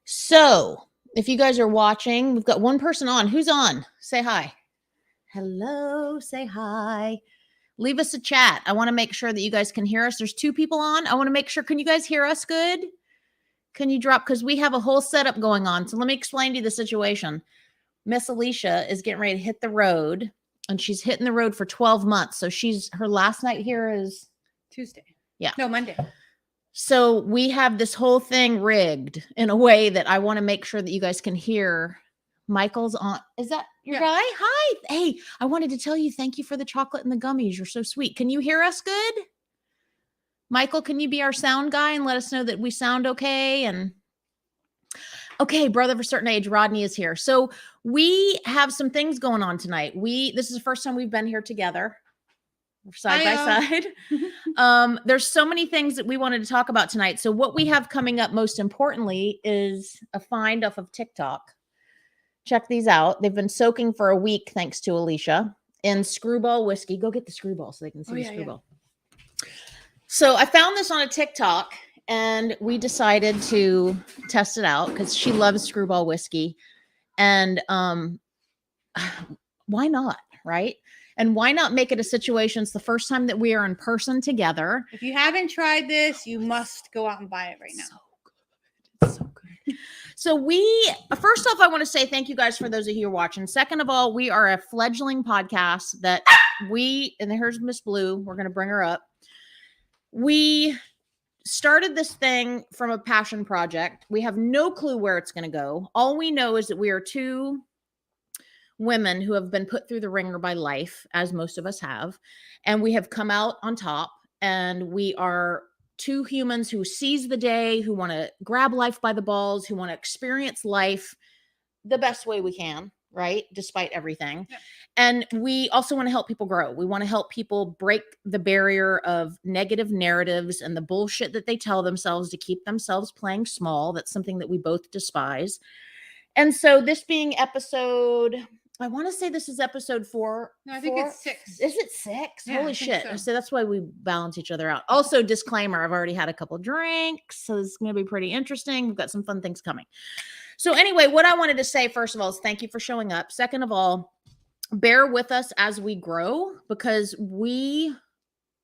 So, if you guys are watching, we've got one person on. Who's on? Say hi. Hello, say hi. Leave us a chat. I want to make sure that you guys can hear us. There's two people on. I want to make sure. Can you guys hear us good? Can you drop? Because we have a whole setup going on. So, let me explain to you the situation. Miss Alicia is getting ready to hit the road, and she's hitting the road for 12 months. So, her last night here is Tuesday. Yeah. No, Monday. So we have this whole thing rigged in a way that I want to make sure that you guys can hear. Michael's on. Is that your guy? Hi. Hey, I wanted to tell you thank you for the chocolate and the gummies. You're so sweet. Can you hear us good? Michael, can you be our sound guy and let us know that we sound okay? And okay, brother of a certain age, Rodney is here. So we have some things going on tonight. This is the first time we've been here together. Side by side. There's so many things that we wanted to talk about tonight. So what we have coming up most importantly is a find off of TikTok. Check these out. They've been soaking for a week, thanks to Alicia, in Screwball whiskey. Go get the Screwball so they can see the Screwball. Yeah. So I found this on a TikTok and we decided to test it out because she loves Screwball whiskey. And why not, right? And why not make it a situation? It's the first time that we are in person together. If you haven't tried this, you must go out and buy it right now. So good. It's so good. So first off, I want to say thank you guys for those of you who are watching. Second of all, we are a fledgling podcast that and here's Miss Blue. We're going to bring her up. We started this thing from a passion project. We have no clue where it's going to go. All we know is that we are two women who have been put through the ringer by life, as most of us have, and we have come out on top, and we are two humans who seize the day, who want to grab life by the balls, who want to experience life the best way we can, right? Despite everything. Yeah. And we also want to help people grow. We want to help people break the barrier of negative narratives and the bullshit that they tell themselves to keep themselves playing small. That's something that we both despise. And so this being I want to say this is episode 4. No, I think it's 6. Is it 6? Yeah, Holy shit. So that's why we balance each other out. Also, disclaimer, I've already had a couple drinks, so it's going to be pretty interesting. We've got some fun things coming. So anyway, what I wanted to say, first of all, is thank you for showing up. Second of all, bear with us as we grow, because we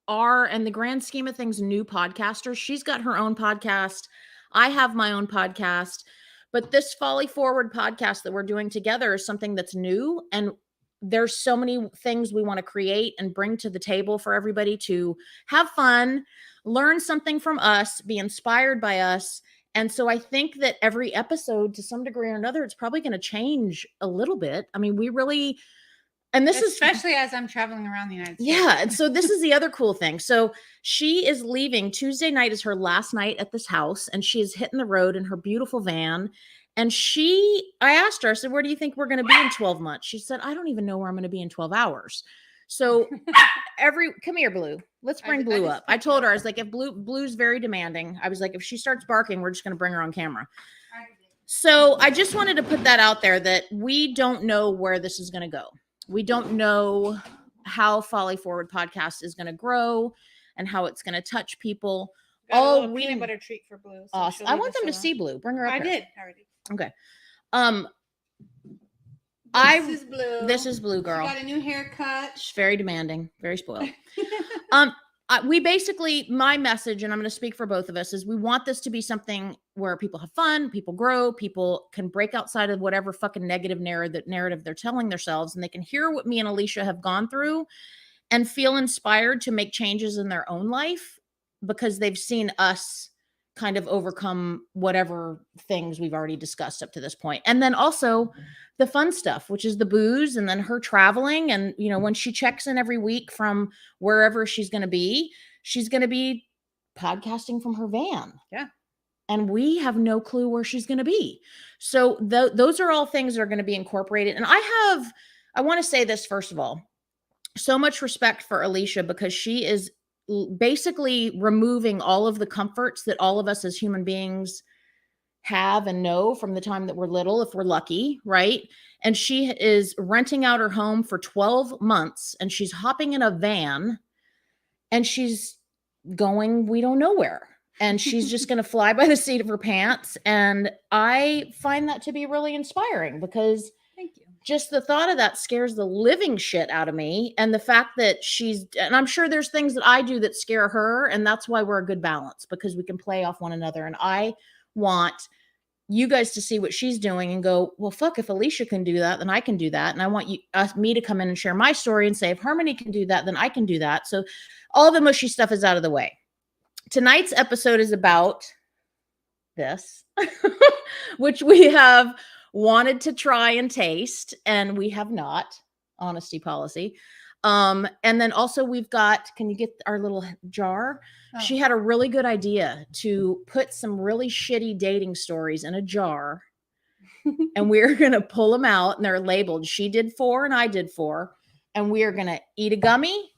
are, in the grand scheme of things, new podcasters. She's got her own podcast. I have my own podcast. But this Folly Forward podcast that we're doing together is something that's new. And there's so many things we want to create and bring to the table for everybody to have fun, learn something from us, be inspired by us. And so I think that every episode, to some degree or another, it's probably going to change a little bit. I mean, we really... And this especially as I'm traveling around the United States. Yeah. And so this is the other cool thing. So she is leaving. Tuesday night is her last night at this house, and she is hitting the road in her beautiful van. And I asked her, I said, where do you think we're going to be in 12 months? She said, I don't even know where I'm going to be in 12 hours. So come here, Blue. Let's bring Blue up. I told her, I was like, if Blue's very demanding. I was like, if she starts barking, we're just going to bring her on camera. So I just wanted to put that out there, that we don't know where this is going to go. We don't know how Folly Forward podcast is going to grow and how it's going to touch people. Got a peanut butter treat for Blue. So awesome. I want them to see Blue. Bring her up. I did already. Okay. This is Blue girl. She got a new haircut. She's very demanding, very spoiled. We basically, my message, and I'm going to speak for both of us, is we want this to be something where people have fun, people grow, people can break outside of whatever fucking negative narrative they're telling themselves, and they can hear what me and Alicia have gone through and feel inspired to make changes in their own life because they've seen us kind of overcome whatever things we've already discussed up to this point. And then also the fun stuff, which is the booze, and then her traveling. And, you know, when she checks in every week from wherever she's going to be podcasting from her van. Yeah. And we have no clue where she's going to be. So those are all things that are going to be incorporated. And I want to say this, first of all, so much respect for Alicia, because she is basically removing all of the comforts that all of us as human beings have and know from the time that we're little, if we're lucky, right? And she is renting out her home for 12 months, and she's hopping in a van, and she's going, we don't know where. and she's just going to fly by the seat of her pants. And I find that to be really inspiring because Thank you. just the thought of that scares the living shit out of me. And the fact that and I'm sure there's things that I do that scare her. And that's why we're a good balance, because we can play off one another. And I want you guys to see what she's doing and go, well, fuck, if Alicia can do that, then I can do that. And I want me to come in and share my story and say, if Harmony can do that, then I can do that. So all the mushy stuff is out of the way. Tonight's episode is about this, which we have wanted to try and taste, and we have not. Honesty policy. And then also we've got, can you get our little jar? Oh. She had a really good idea to put some really shitty dating stories in a jar, and we're going to pull them out, and they're labeled. She did 4 and I did 4, and we are going to eat a gummy,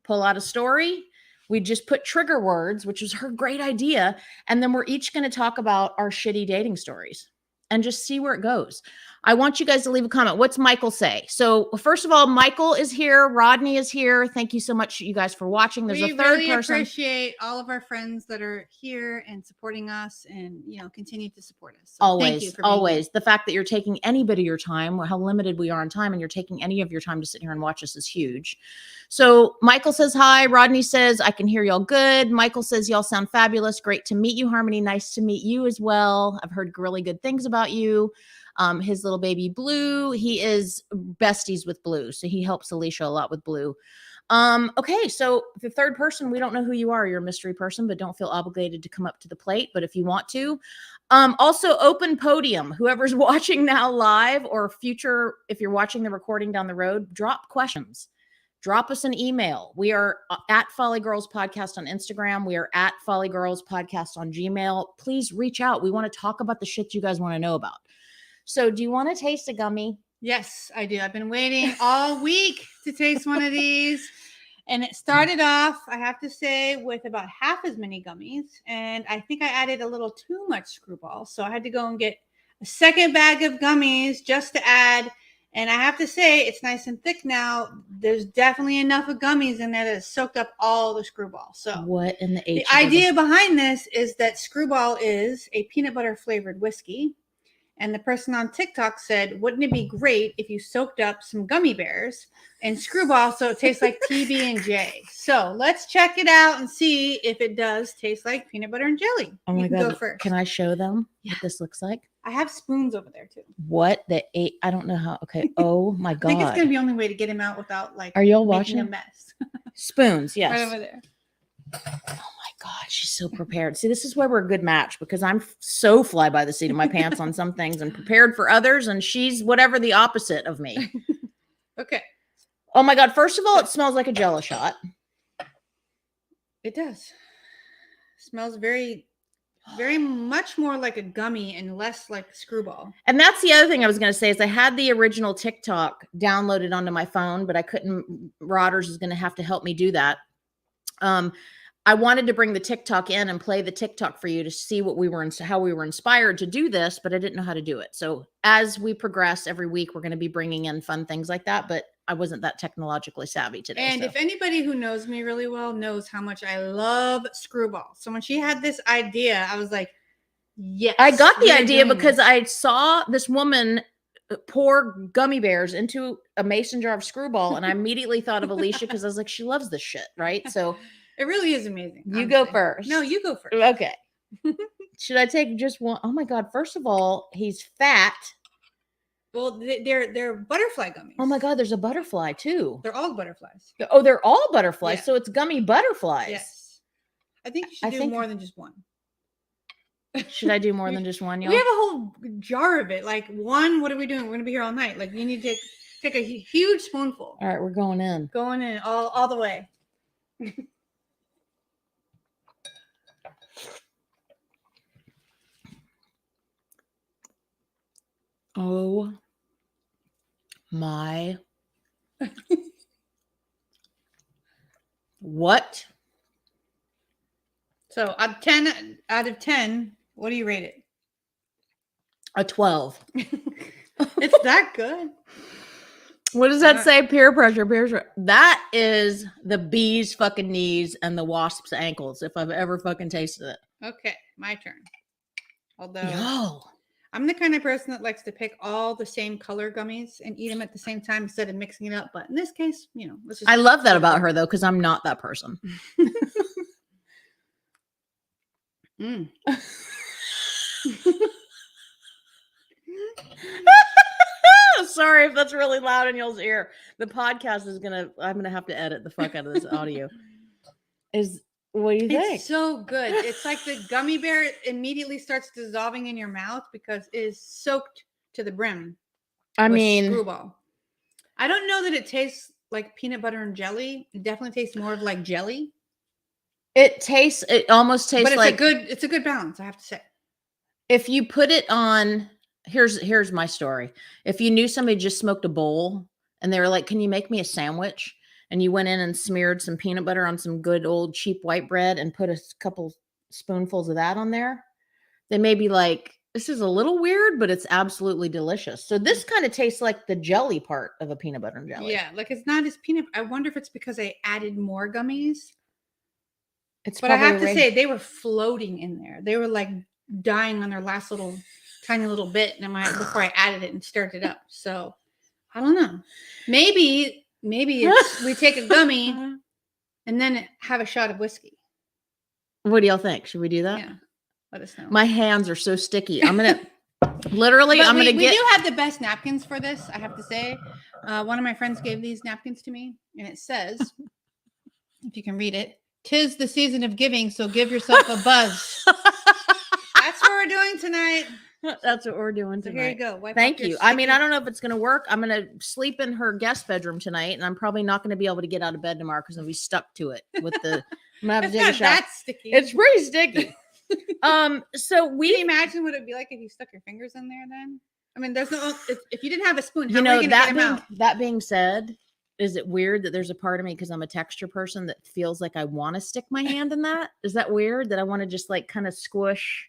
pull out a story. We just put trigger words, which was her great idea. And then we're each going to talk about our shitty dating stories and just see where it goes. I want you guys to leave a comment. What's Michael say? So first of all, Michael is here. Rodney is here. Thank you so much, you guys, for watching. There's a third person. We appreciate all of our friends that are here and supporting us, and continue to support us. So always, thank you for always. The fact that you're taking any bit of your time, how limited we are on time, and you're taking any of your time to sit here and watch us is huge. So Michael says hi. Rodney says, I can hear y'all good. Michael says, y'all sound fabulous. Great to meet you, Harmony. Nice to meet you as well. I've heard really good things about you. His little baby Blue, he is besties with Blue. So he helps Alicia a lot with Blue. Okay, so the third person, we don't know who you are. You're a mystery person, but don't feel obligated to come up to the plate. But if you want to, also open podium, whoever's watching now live or future, if you're watching the recording down the road, drop questions. Drop us an email. We are at Folly Girls Podcast on Instagram. We are at Folly Girls Podcast on Gmail. Please reach out. We want to talk about the shit you guys want to know about. So do you want to taste a gummy? Yes, I do. I've been waiting all week to taste one of these. And it started off, I have to say, with about half as many gummies. And I think I added a little too much screwball. So I had to go and get a second bag of gummies just to add. And I have to say, it's nice and thick now. There's definitely enough of gummies in there that has soaked up all the screwball. So what in the H? The idea behind this is that screwball is a peanut butter flavored whiskey. And the person on TikTok said, wouldn't it be great if you soaked up some gummy bears and screwball so it tastes like PB&J? So let's check it out and see if it does taste like peanut butter and jelly. Oh my God. Go first. Can I show them what this looks like? I have spoons over there too. What the eight? I don't know how. Okay. Oh my God. I think it's going to be the only way to get him out without are y'all making watching a mess. Spoons. Yes. Right over there. Oh my God, she's so prepared. See, this is why we're a good match, because I'm so fly by the seat of my pants on some things and prepared for others, and she's whatever the opposite of me. Okay. Oh my God, first of all, it smells like a Jello shot. It does. Smells very, very much more like a gummy and less like a screwball. And that's the other thing I was going to say is I had the original TikTok downloaded onto my phone, but I couldn't. Rodders is going to have to help me do that. I wanted to bring the TikTok in and play the TikTok for you to see what how we were inspired to do this, but I didn't know how to do it. So as we progress every week, we're going to be bringing in fun things like that, but I wasn't that technologically savvy today. And if anybody who knows me really well knows how much I love screwball. So when she had this idea, I was like, yes. I got the idea because I saw this woman pour gummy bears into a mason jar of screwball, and I immediately thought of Alicia because I was like, she loves this shit, right? So it really is amazing. You go first. No, you go first. Okay. Should I take just one? Oh my God. First of all, he's fat. Well, they're butterfly gummies. Oh my God, there's a butterfly too. They're all butterflies. Oh, they're all butterflies. Yeah. So it's gummy butterflies. Yes. I think you should do more than just one. Should I do more than just one, y'all? We have a whole jar of it. Like one, what are we doing? We're going to be here all night. Like you need to take a huge spoonful. All right, we're going in. Going in all the way. Oh my. What? So out of 10, what do you rate it? A 12. It's that good. What does that say? Peer pressure, peer pressure. That is the bee's fucking knees and the wasp's ankles, if I've ever fucking tasted it. Okay, my turn. Although Yo. I'm the kind of person that likes to pick all the same color gummies and eat them at the same time instead of mixing it up. But in this case, let's just. I love that about her though, because I'm not that person. Sorry if that's really loud in y'all's ear. The podcast is I'm gonna have to edit the fuck out of this audio. What do you think? It's so good. It's like the gummy bear immediately starts dissolving in your mouth because it is soaked to the brim. I mean, Screwball. I don't know that it tastes like peanut butter and jelly. It definitely tastes more of like jelly. It almost tastes like it's a good balance, I have to say. If you put it on, here's my story. If you knew somebody just smoked a bowl and they were like, "Can you make me a sandwich?" And you went in and smeared some peanut butter on some good old cheap white bread and put a couple spoonfuls of that on there, they may be like, "This is a little weird, but it's absolutely delicious." So this kind of tastes like the jelly part of a peanut butter and jelly. Yeah, like it's not as peanut. I wonder if it's because I added more gummies. But I have to say, they were floating in there. They were like dying on their last tiny little bit, and before I added it and stirred it up. So I don't know. Maybe it's we take a gummy and then have a shot of whiskey. What do y'all think? Should we do that? Yeah, let us know. My hands are so sticky. I'm gonna literally. We do have the best napkins for this. I have to say, one of my friends gave these napkins to me, and it says, if you can read it. "'Tis the season of giving, so give yourself a buzz." That's what we're doing tonight. That's what we're doing tonight. So here you go. Thank you. I mean, I don't know if it's going to work. I'm going to sleep in her guest bedroom tonight, and I'm probably not going to be able to get out of bed tomorrow because I'll be stuck to it with the. I'm going to have to take a shot. That's sticky. It's pretty sticky. So Can you imagine what it'd be like if you stuck your fingers in there? Then I mean, there's no. If you didn't have a spoon, how are you going to get them out? That being said. Is it weird that there's a part of me, because I'm a texture person, that feels like I want to stick my hand in that? Is that weird that I want to just like kind of squish?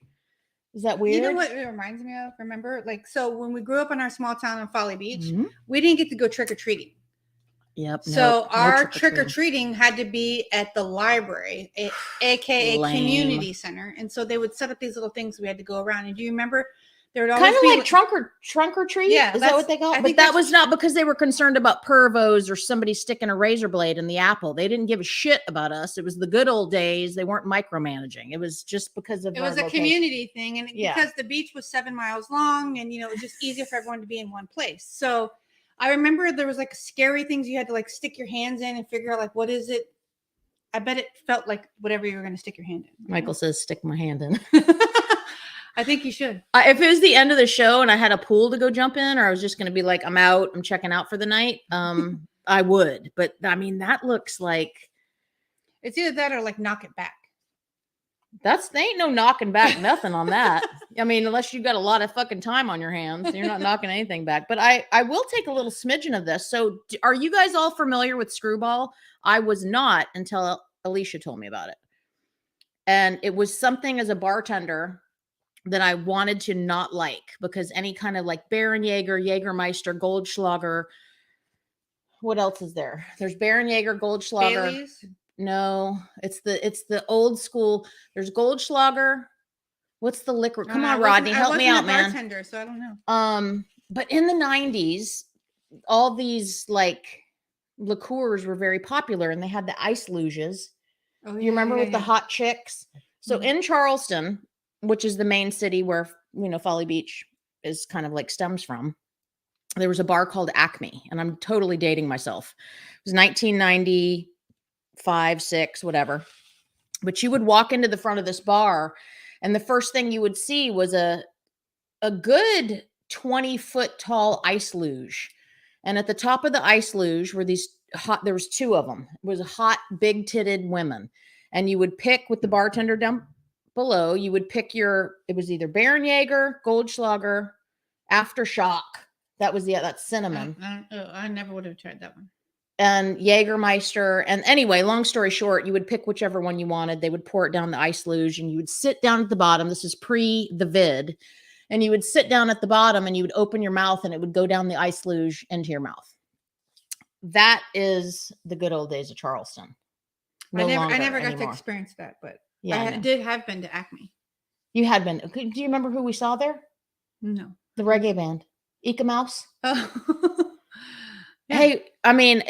Is that weird? You know what it reminds me of? Remember, so when we grew up in our small town in Folly Beach, we didn't get to go trick-or-treating. Yep. So our trick-or-treating had to be at the library, aka community center. And so they would set up these little things we had to go around. And do you remember? There would always kind of like trunk or treat. Yeah, is that what they call it? But that was not because they were concerned about pervos or somebody sticking a razor blade in the apple. They didn't give a shit about us. It was the good old days. They weren't micromanaging. It was just because of it was a community thing, and because the beach was 7 miles long, and it was just easier for everyone to be in one place. So I remember there was like scary things you had to like stick your hands in and figure out like what is it. I bet it felt like whatever you were going to stick your hand in. Michael says, "Stick my hand in." I think you should. If it was the end of the show and I had a pool to go jump in, or I was just going to be like, I'm checking out for the night. I would, but I mean, that looks like it's either that or like knock it back. They ain't no knocking back nothing on that. I mean, unless you've got a lot of fucking time on your hands, you're not knocking anything back. But I will take a little smidgen of this. So are you guys all familiar with Screwball? I was not until Alicia told me about it. And it was something as a bartender that I wanted to not like, because any kind of like Baron Jaeger, Jägermeister, Goldschlager. What else is there? There's Baron Jaeger, Goldschlager. Bailey's? No, it's the old school. There's Goldschlager. What's the liquor? Come on, Rodney, help me out, man. Bartender, so I don't know. But in the 90s, all these like liqueurs were very popular, and they had the ice luges. Oh, yeah, you remember with the hot chicks? So in Charleston, which is the main city where, Folly Beach is kind of like stems from, there was a bar called Acme, and I'm totally dating myself. It was 1995, 6, whatever. But you would walk into the front of this bar, and the first thing you would see was a good 20-foot tall ice luge. And at the top of the ice luge were these there was 2 of them. It was hot, big-titted women. And you would pick with the bartender down below, you would pick it was either Baron Jaeger, Goldschlager, Aftershock. That's cinnamon. I never would have tried that one. And Jägermeister. And anyway, long story short, you would pick whichever one you wanted. They would pour it down the ice luge, and you would sit down at the bottom. This is pre the vid. And you would sit down at the bottom, and you would open your mouth, and it would go down the ice luge into your mouth. that is the good old days of Charleston. No I longer never got to anymore. experience that, but Yeah, I have been to Acme. you had been. Do you remember who we saw there? No. The reggae band, Ika Mouse. Oh. Yeah. Hey, I mean,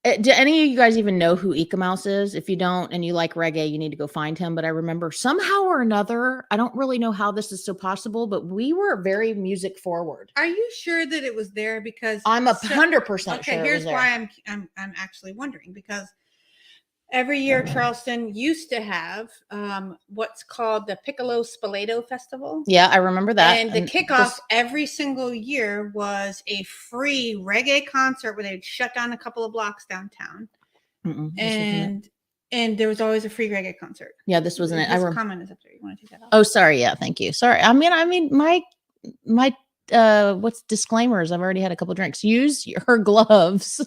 do any of you guys even know who Ika Mouse is? If you don't and you like reggae, you need to go find him. But I remember somehow or another, I don't really know how this is so possible, but we were very music forward. Are you sure that it was there? Because I'm 100% sure. Okay, here's why I'm actually wondering, because every year Charleston used to have what's called the Piccolo Spoleto Festival. Yeah, I remember that. And the kickoff every single year was a free reggae concert where they'd shut down a couple of blocks downtown. And there was always a free reggae concert. Yeah, this wasn't it. This comment is up there. You want to take that off? Oh, sorry. Yeah, thank you. Sorry. I mean, my what's disclaimers? I've already had a couple drinks. Use her gloves.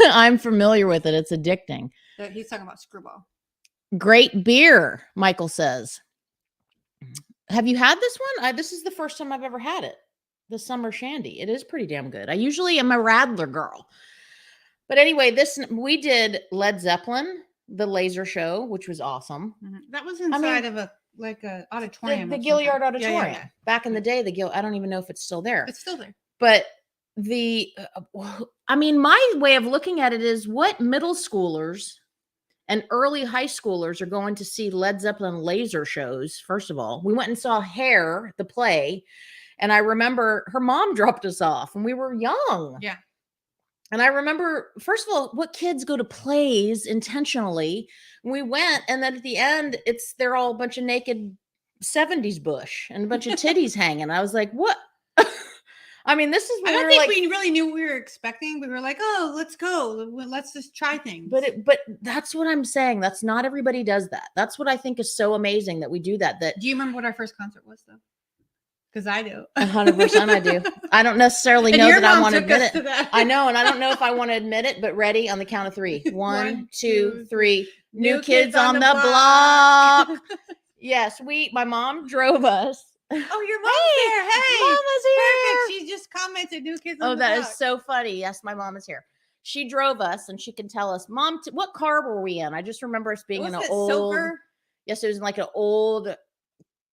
I'm familiar with it. It's addicting. He's talking about Screwball. Great beer, Michael says. Have you had this one? This is the first time I've ever had it. The Summer Shandy. It is pretty damn good. I usually am a Radler girl. But anyway, we did Led Zeppelin, the laser show, which was awesome. Mm-hmm. That was inside of a auditorium. The Gilliard Auditorium. Yeah. Back in the day, I don't even know if it's still there. It's still there. But my way of looking at it is, what middle schoolers and early high schoolers are going to see Led Zeppelin laser shows? First of all, we went and saw Hair, the play. And I remember her mom dropped us off and we were young. Yeah. And I remember, first of all, what kids go to plays intentionally? We went, and then at the end, they're all a bunch of naked 70s bush and a bunch of titties hanging. I was like, what? I mean, this is I don't think we really knew what we were expecting. We were like, oh, let's go. Let's just try things. But that's what I'm saying. That's not everybody does that. That's what I think is so amazing that we do that. Do you remember what our first concert was, though? Because I do. 100% I do. I don't necessarily know that I want to admit it. I know, and I don't know if I want to admit it, but ready on the count of 3. 1, 2, 3. New Kids on the Block. Yes, my mom drove us. Oh, your mom's there. Hey, Mama's here. Perfect. She just commented New Kids on the Block. Oh, that is so funny. Yes, my mom is here. She drove us, and she can tell us, Mom, what car were we in? I just remember us being in an old silver. Yes, it was like an old,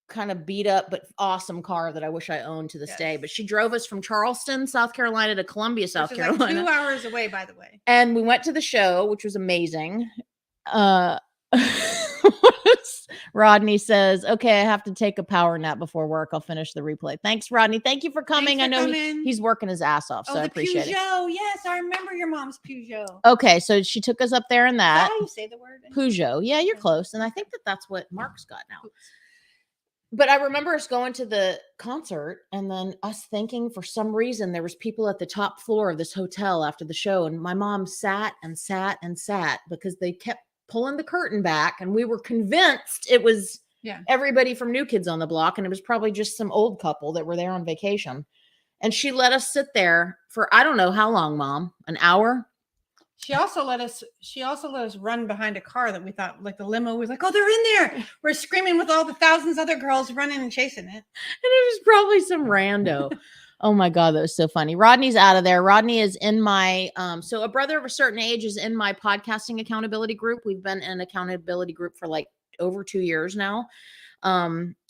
kind of beat up but awesome car that I wish I owned to this day. But she drove us from Charleston, South Carolina to Columbia, South Carolina. Like 2 hours away, by the way. And we went to the show, which was amazing. Rodney says, okay, I have to take a power nap before work. I'll finish the replay. Thanks, Rodney. Thank you for coming. I know he's working his ass off, so I appreciate it. Peugeot. Yes, I remember your mom's Peugeot. Okay, so she took us up there in that. Is that how you say the word? Peugeot. Yeah, you're close. And I think that's what Mark's got now. But I remember us going to the concert and then us thinking, for some reason, there was people at the top floor of this hotel after the show. And my mom sat and sat and sat because they kept pulling the curtain back. And we were convinced it was everybody from New Kids on the Block. And it was probably just some old couple that were there on vacation. And she let us sit there for, I don't know how long, Mom, an hour. She also let us run behind a car that we thought, like the limo, was like, oh, they're in there. We're screaming with all the thousands of other girls running and chasing it. And it was probably some rando. Oh my God, that was so funny. Rodney's out of there. Rodney is in my, so a brother of a certain age is in my podcasting accountability group. We've been in accountability group for like over 2 years now.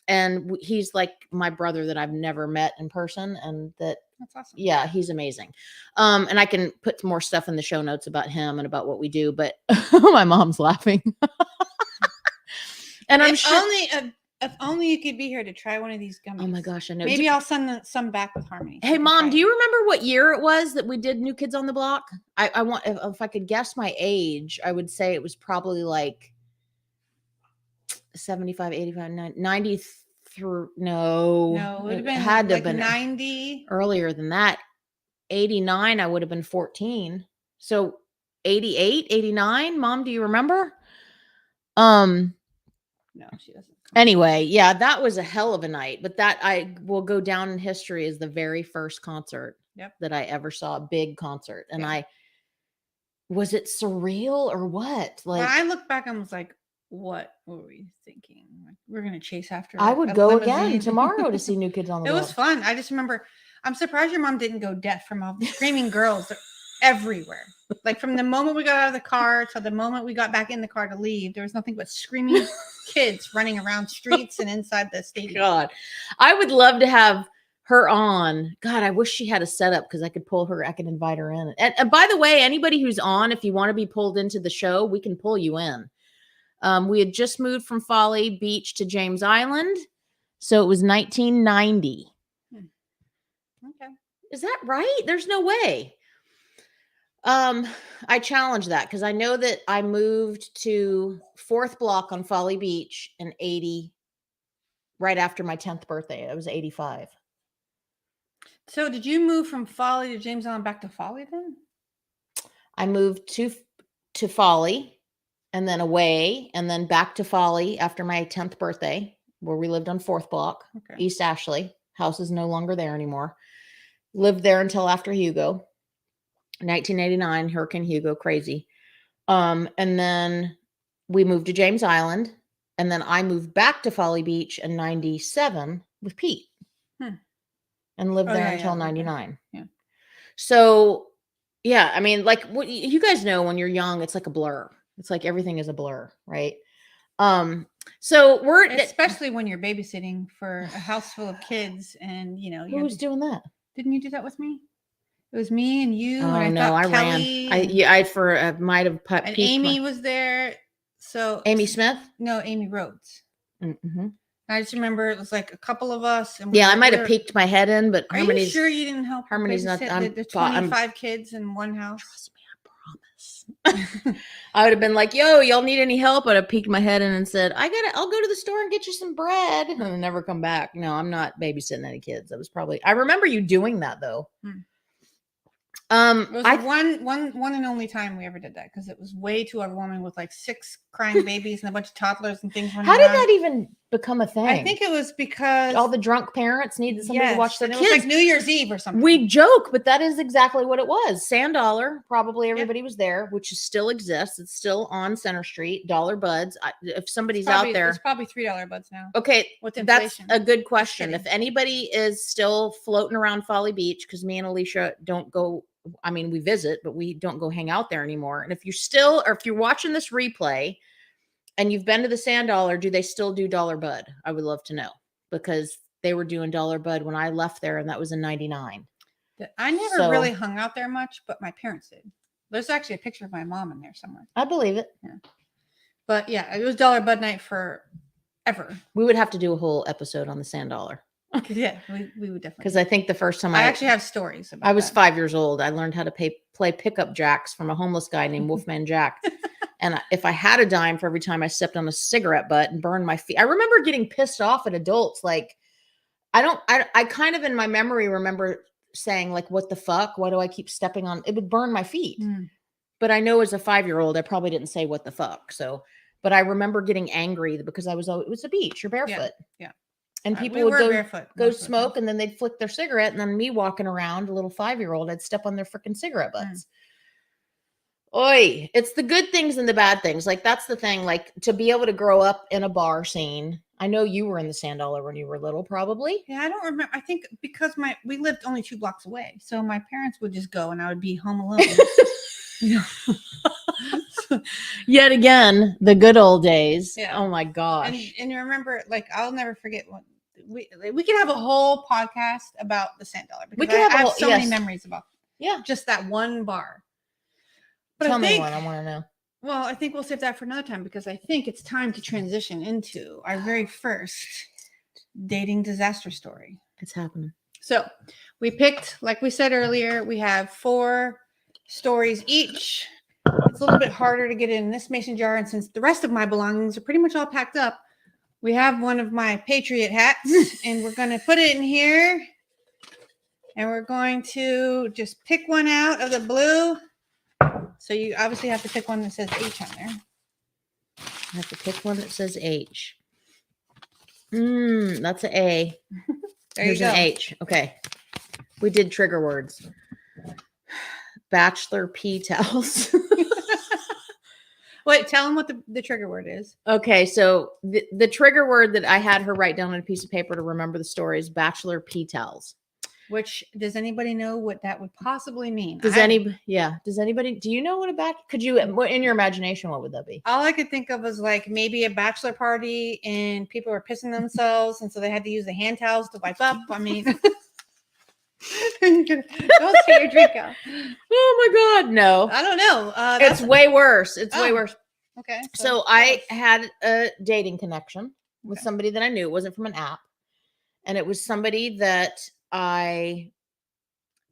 And he's like my brother that I've never met in person. And that's awesome. Yeah, he's amazing. And I can put more stuff in the show notes about him and about what we do, but my mom's laughing. And if only you could be here to try one of these gummies. Oh my gosh, I know. Maybe I'll send some back with Harmony. Hey, Mom, do you remember what year it was that we did New Kids on the Block? I want, if I could guess my age, I would say it was probably like 75, 85, 90 through. No, it would have been had to like have been 90 earlier than that. 89, I would have been 14. So 88, 89. Mom, do you remember? No, she doesn't. Anyway, yeah, that was a hell of a night, but that I will go down in history as the very first concert that I ever saw, a big concert. And was it surreal or what? Like, when I look back and was like, what were we thinking? Like, we're going to chase after I would go again tomorrow to see New Kids on the Block. It was fun. I just remember, I'm surprised your mom didn't go deaf from all the screaming girls everywhere. Like from the moment we got out of the car till the moment we got back in the car to leave, there was nothing but screaming kids running around streets and inside the stadium. God, I would love to have her on. God, I wish she had a setup because I could pull her. I could invite her in. And by the way, anybody who's on, if you want to be pulled into the show, we can pull you in. We had just moved from Folly Beach to James Island, so it was 1990. Okay. Is that right? There's no way. I challenge that because I know that I moved to 4th block on Folly Beach in 80, right after my 10th birthday. I was 85. So did you move from Folly to James Island back to Folly then? I moved to Folly and then away and then back to Folly after my 10th birthday, where we lived on 4th block, Okay. East Ashley. House is no longer there anymore. Lived there until after Hugo. 1989, Hurricane Hugo, crazy. And then we moved to James Island, and then I moved back to Folly Beach in 97 with Pete and lived there until 99. Yeah. So, yeah, I mean, like what you guys know, when you're young, it's like a blur. It's like everything is a blur, right? So we're especially when you're babysitting for a house full of kids, and who was doing that? Didn't you do that with me? It was me and you. Oh and no, I Kelly ran. I might have put. And Amy was there. So Amy Smith? No, Amy Rhodes. Mm-hmm. I just remember it was like a couple of us. And I might have peeked my head in, but Harmony's. Are you sure you didn't help? Harmony's not. The 25 kids in one house. Trust me, I promise. I would have been like, "Yo, y'all need any help?" I'd have peeked my head in and said, I'll go to the store and get you some bread," and never come back. No, I'm not babysitting any kids. I remember you doing that though. It was one and only time we ever did that because it was way too overwhelming with like 6 crying babies and a bunch of toddlers and things. How did that even become a thing? I think it was because all the drunk parents needed somebody to watch their kids. It was like New Year's Eve or something. We joke, but that is exactly what it was. Sand Dollar, probably everybody was there, which still exists. It's still on Center Street. Dollar Buds. If somebody's out there, it's probably $3 buds now. Okay, with inflation. That's a good question. If anybody is still floating around Folly Beach, because me and Alicia don't go. I mean, we visit, but we don't go hang out there anymore. And if you're watching this replay and you've been to the Sand Dollar, do they still do Dollar Bud? I would love to know, because they were doing Dollar Bud when I left there, and that was in 99. I never really hung out there much, but my parents did. There's actually a picture of my mom in there somewhere. I believe it. Yeah. But yeah, it was Dollar Bud night forever. We would have to do a whole episode on the Sand Dollar. Yeah, we would definitely. Because I think the first time I actually have stories about I was 5 years old. I learned how to play pickup jacks from a homeless guy named Wolfman Jack. And if I had a dime for every time I stepped on a cigarette butt and burned my feet. I remember getting pissed off at adults. Like, I kind of in my memory remember saying, like, what the fuck? Why do I keep stepping on? It would burn my feet. But I know as a 5-year-old, I probably didn't say what the fuck. So, but I remember getting angry because it was a beach. You're barefoot. Yeah. And people would go smoke, and then they'd flick their cigarette, and then me walking around, a little 5-year-old, I'd step on their freaking cigarette butts. Oi, it's the good things and the bad things. Like, that's the thing. Like, to be able to grow up in a bar scene. I know you were in the Sand Dollar when you were little, probably. Yeah, I don't remember. I think because we lived only 2 blocks away, so my parents would just go, and I would be home alone. Yet again, the good old days. Yeah. Oh my gosh. And you remember, like, I'll never forget when we could have a whole podcast about the Sand Dollar, because I have so many memories about just that one bar. But Tell me one. I want to know. Well, I think we'll save that for another time, because I think it's time to transition into our very first dating disaster story. It's happening. So we picked, like we said earlier, we have 4 stories each. It's a little bit harder to get in this mason jar, and since the rest of my belongings are pretty much all packed up, we have one of my Patriot hats, and we're going to put it in here, and we're going to just pick one out of the blue. So you obviously have to pick one that says H on there. I have to pick one that says H. That's an A. There's an H. Okay. We did trigger words. Bachelor pee towels. Wait, tell them what the trigger word is. Okay, so the trigger word that I had her write down on a piece of paper to remember the story is bachelor pee towels. Which, does anybody know what that would possibly mean? Does anybody, do you know what could you, in your imagination, what would that be? All I could think of was like maybe a bachelor party and people were pissing themselves, and so they had to use the hand towels to wipe up. I mean, don't spit your drink out. Oh my God, no. I don't know. It's way worse. It's way worse. Okay. So I had a dating connection with somebody that I knew. It wasn't from an app. And it was somebody that I'd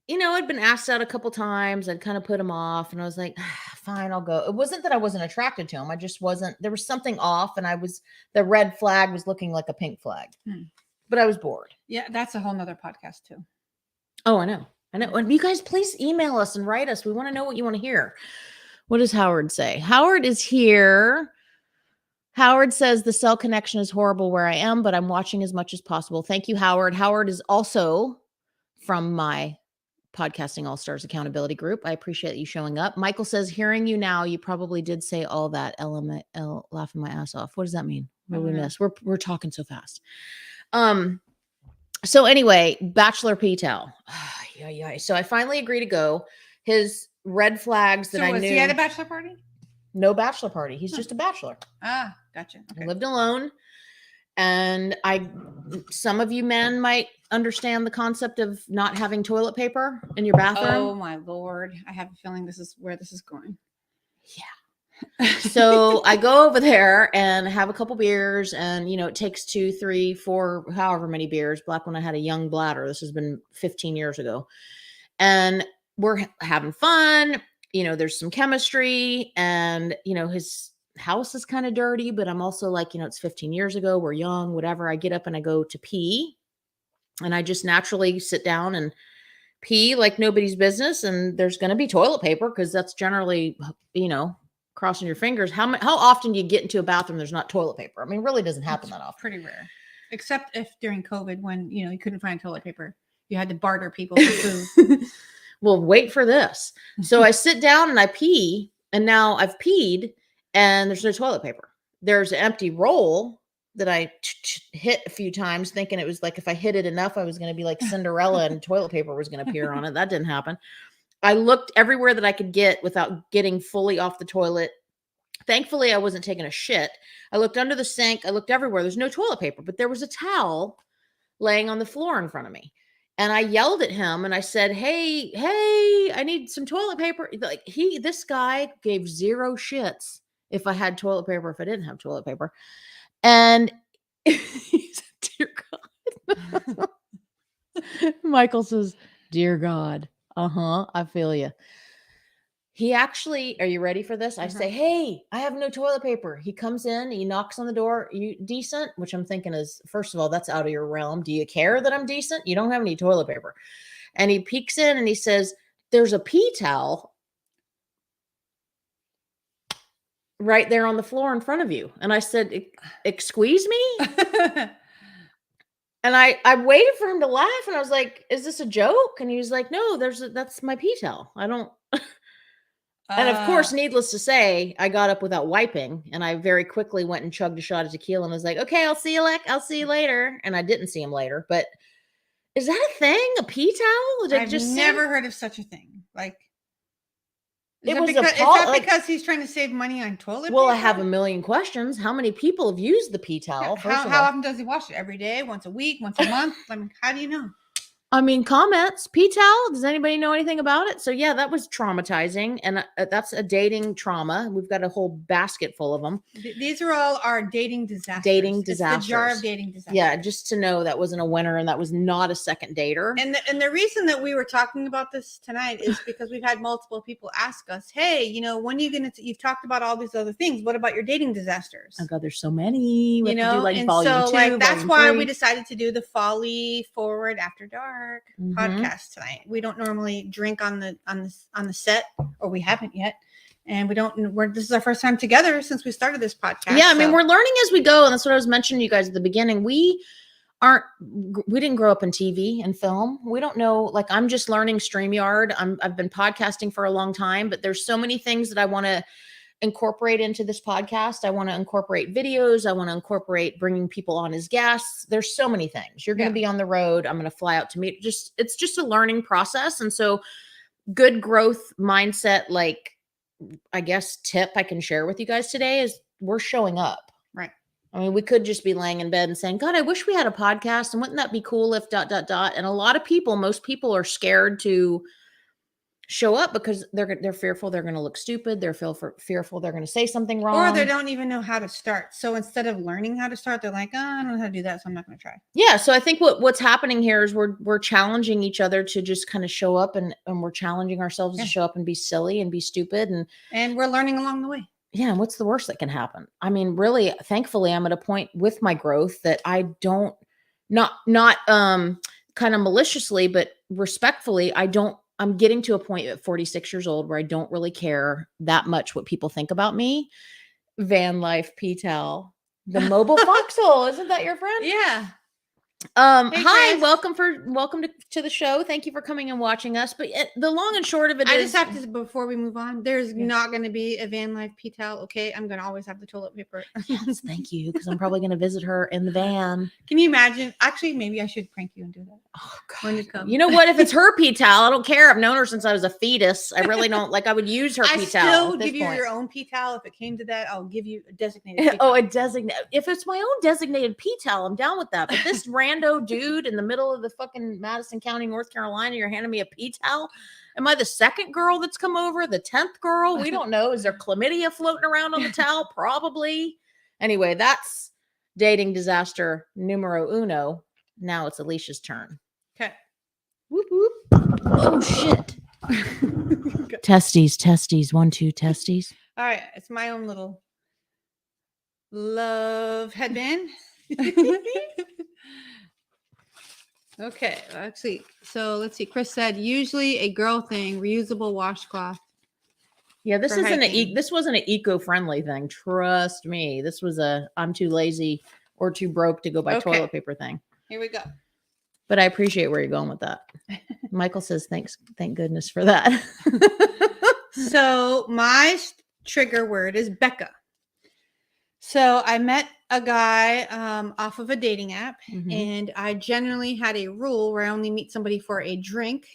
been asked out a couple times. I'd kind of put him off, and I was like, fine, I'll go. It wasn't that I wasn't attracted to him. I just wasn't, there was something off, and the red flag was looking like a pink flag, but I was bored. Yeah. That's a whole nother podcast too. Oh, I know. And you guys, please email us and write us. We want to know what you want to hear. What does Howard say? Howard is here. Howard says the cell connection is horrible where I am, but I'm watching as much as possible. Thank you, Howard. Howard is also from my Podcasting All-Stars accountability group. I appreciate you showing up. Michael says, hearing you now, you probably did say all that. LML, laughing my ass off. What does that mean? What did we miss? We're talking so fast. So anyway, Bachelor P-Towel. Yeah. So I finally agree to go. His red flags that I knew. Was he at a bachelor party? No bachelor party. He's just a bachelor. Ah, gotcha. Okay. He lived alone. And some of you men might understand the concept of not having toilet paper in your bathroom. Oh my Lord. I have a feeling this is where this is going. Yeah. So I go over there and have a couple beers, and it takes 2, 3, 4, however many beers. Back when I had a young bladder, this has been 15 years ago, and we're having fun. There's some chemistry, and his house is kind of dirty, but I'm also like, it's 15 years ago. We're young, whatever. I get up and I go to pee, and I just naturally sit down and pee like nobody's business. And there's going to be toilet paper, because that's generally, crossing your fingers. How often do you get into a bathroom there's not toilet paper? I mean, it really doesn't happen that often. Pretty rare, except if during COVID, when you couldn't find toilet paper, you had to barter people for food. Well, wait for this. So I sit down and I pee, and now I've peed, and there's no toilet paper. There's an empty roll that I hit a few times, thinking it was like if I hit it enough, I was going to be like Cinderella and toilet paper was going to appear on it. That didn't happen. I looked everywhere that I could get without getting fully off the toilet. Thankfully, I wasn't taking a shit. I looked under the sink. I looked everywhere. There's no toilet paper, but there was a towel laying on the floor in front of me. And I yelled at him and I said, hey, I need some toilet paper. Like this guy gave zero shits if I had toilet paper, if I didn't have toilet paper. And he said, dear God. Michael says, dear God. I feel you. He actually, are you ready for this? I say, hey, I have no toilet paper. He comes in, he knocks on the door. You decent? Which I'm thinking is, first of all, that's out of your realm. Do you care that I'm decent? You don't have any toilet paper. And he peeks in and he says, there's a pee towel right there on the floor in front of you. And I said, excuse me? And I waited for him to laugh, and I was like, is this a joke? And he was like, no, that's my pee towel. I don't. And of course, needless to say, I got up without wiping, and I very quickly went and chugged a shot of tequila and was like, okay, I'll see you later. And I didn't see him later, but is that a thing? A pee towel? I've never heard of such a thing. Like, is that because he's trying to save money on toilet paper? Well, I have a million questions. How many people have used the pee towel? How often does he wash it? Every day? Once a week? Once a month? I mean, how do you know? I mean, comments, pee towel. Does anybody know anything about it? So yeah, that was traumatizing. And that's a dating trauma. We've got a whole basket full of them. These are all our dating disasters. It's the jar of dating disasters. Yeah. Just to know that wasn't a winner, and that was not a second dater. And the reason that we were talking about this tonight is because we've had multiple people ask us, hey, when are you going to, you've talked about all these other things. What about your dating disasters? Oh God, there's so many. We have to do like and volume so 2, like that's why 3. we decided to do the Folly Forward After Dark podcast tonight. We don't normally drink on the set, or we haven't yet, and this is our first time together since we started this podcast. Yeah, I mean, we're learning as we go, and that's what I was mentioning to you guys at the beginning. We didn't grow up in TV and film. We don't know, like, I'm just learning StreamYard. I've been podcasting for a long time, but there's so many things that I want to incorporate into this podcast. I want to incorporate videos. I want to incorporate bringing people on as guests. There's so many things. You're going to be on the road. I'm going to fly out to meet. It's just a learning process. And so good growth mindset, like, I guess, tip I can share with you guys today is we're showing up. Right. I mean, we could just be laying in bed and saying, God, I wish we had a podcast. And wouldn't that be cool if ... And a lot of people, most people are scared to show up because they're fearful they're going to look stupid. They're fearful they're going to say something wrong. Or they don't even know how to start. So instead of learning how to start, they're like, oh, I don't know how to do that, so I'm not going to try. Yeah. So I think what's happening here is we're challenging each other to just kind of show up and we're challenging ourselves to show up and be silly and be stupid. And we're learning along the way. Yeah. And what's the worst that can happen? I mean, really, thankfully, I'm at a point with my growth that I don't, not kind of maliciously, but respectfully, I'm getting to a point at 46 years old where I don't really care that much what people think about me. Van Life P-Tel, the mobile foxhole. Isn't that your friend? Yeah. Hey, hi, Chris. welcome to the show. Thank you for coming and watching us. But the long and short of it I is, just have to, before we move on, there's not going to be a Van Life P-Towel. Okay. I'm going to always have the toilet paper. yes, thank you. Because I'm probably going to visit her in the van. Can you imagine? Actually, maybe I should prank you and do that. Oh, When God. you come. You know what? If it's her P-Towel, I don't care. I've known her since I was a fetus. I really don't I would use her I P-Towel. still at this give you point. your own P-Towel. If it came to that, I'll give you a designated Oh, P-towel. a designated. If it's my own designated P-Towel, I'm down with that. But this rando dude in the middle of the fucking Madison County, North Carolina, you're handing me a P-Towel? Am I the second girl that's come over? The 10th girl? We don't know. Is there chlamydia floating around on the towel? Probably. Anyway, that's dating disaster numero uno. Now it's Alicia's turn. Okay. Whoop, whoop. Oh, shit. Testes. 1, 2, testes. All right. It's my own little love headband. Okay, let's see. Chris said usually a girl thing, reusable washcloth. Yeah, this For isn't hiking. this wasn't an eco-friendly thing. Trust me. This was I'm too lazy or too broke to go buy Okay. toilet paper thing. Here we go. But I appreciate where you're going with that. Michael says thank goodness for that. So my trigger word is Becca. So I met a guy off of a dating app, Mhm. and I generally had a rule where I only meet somebody for a drink,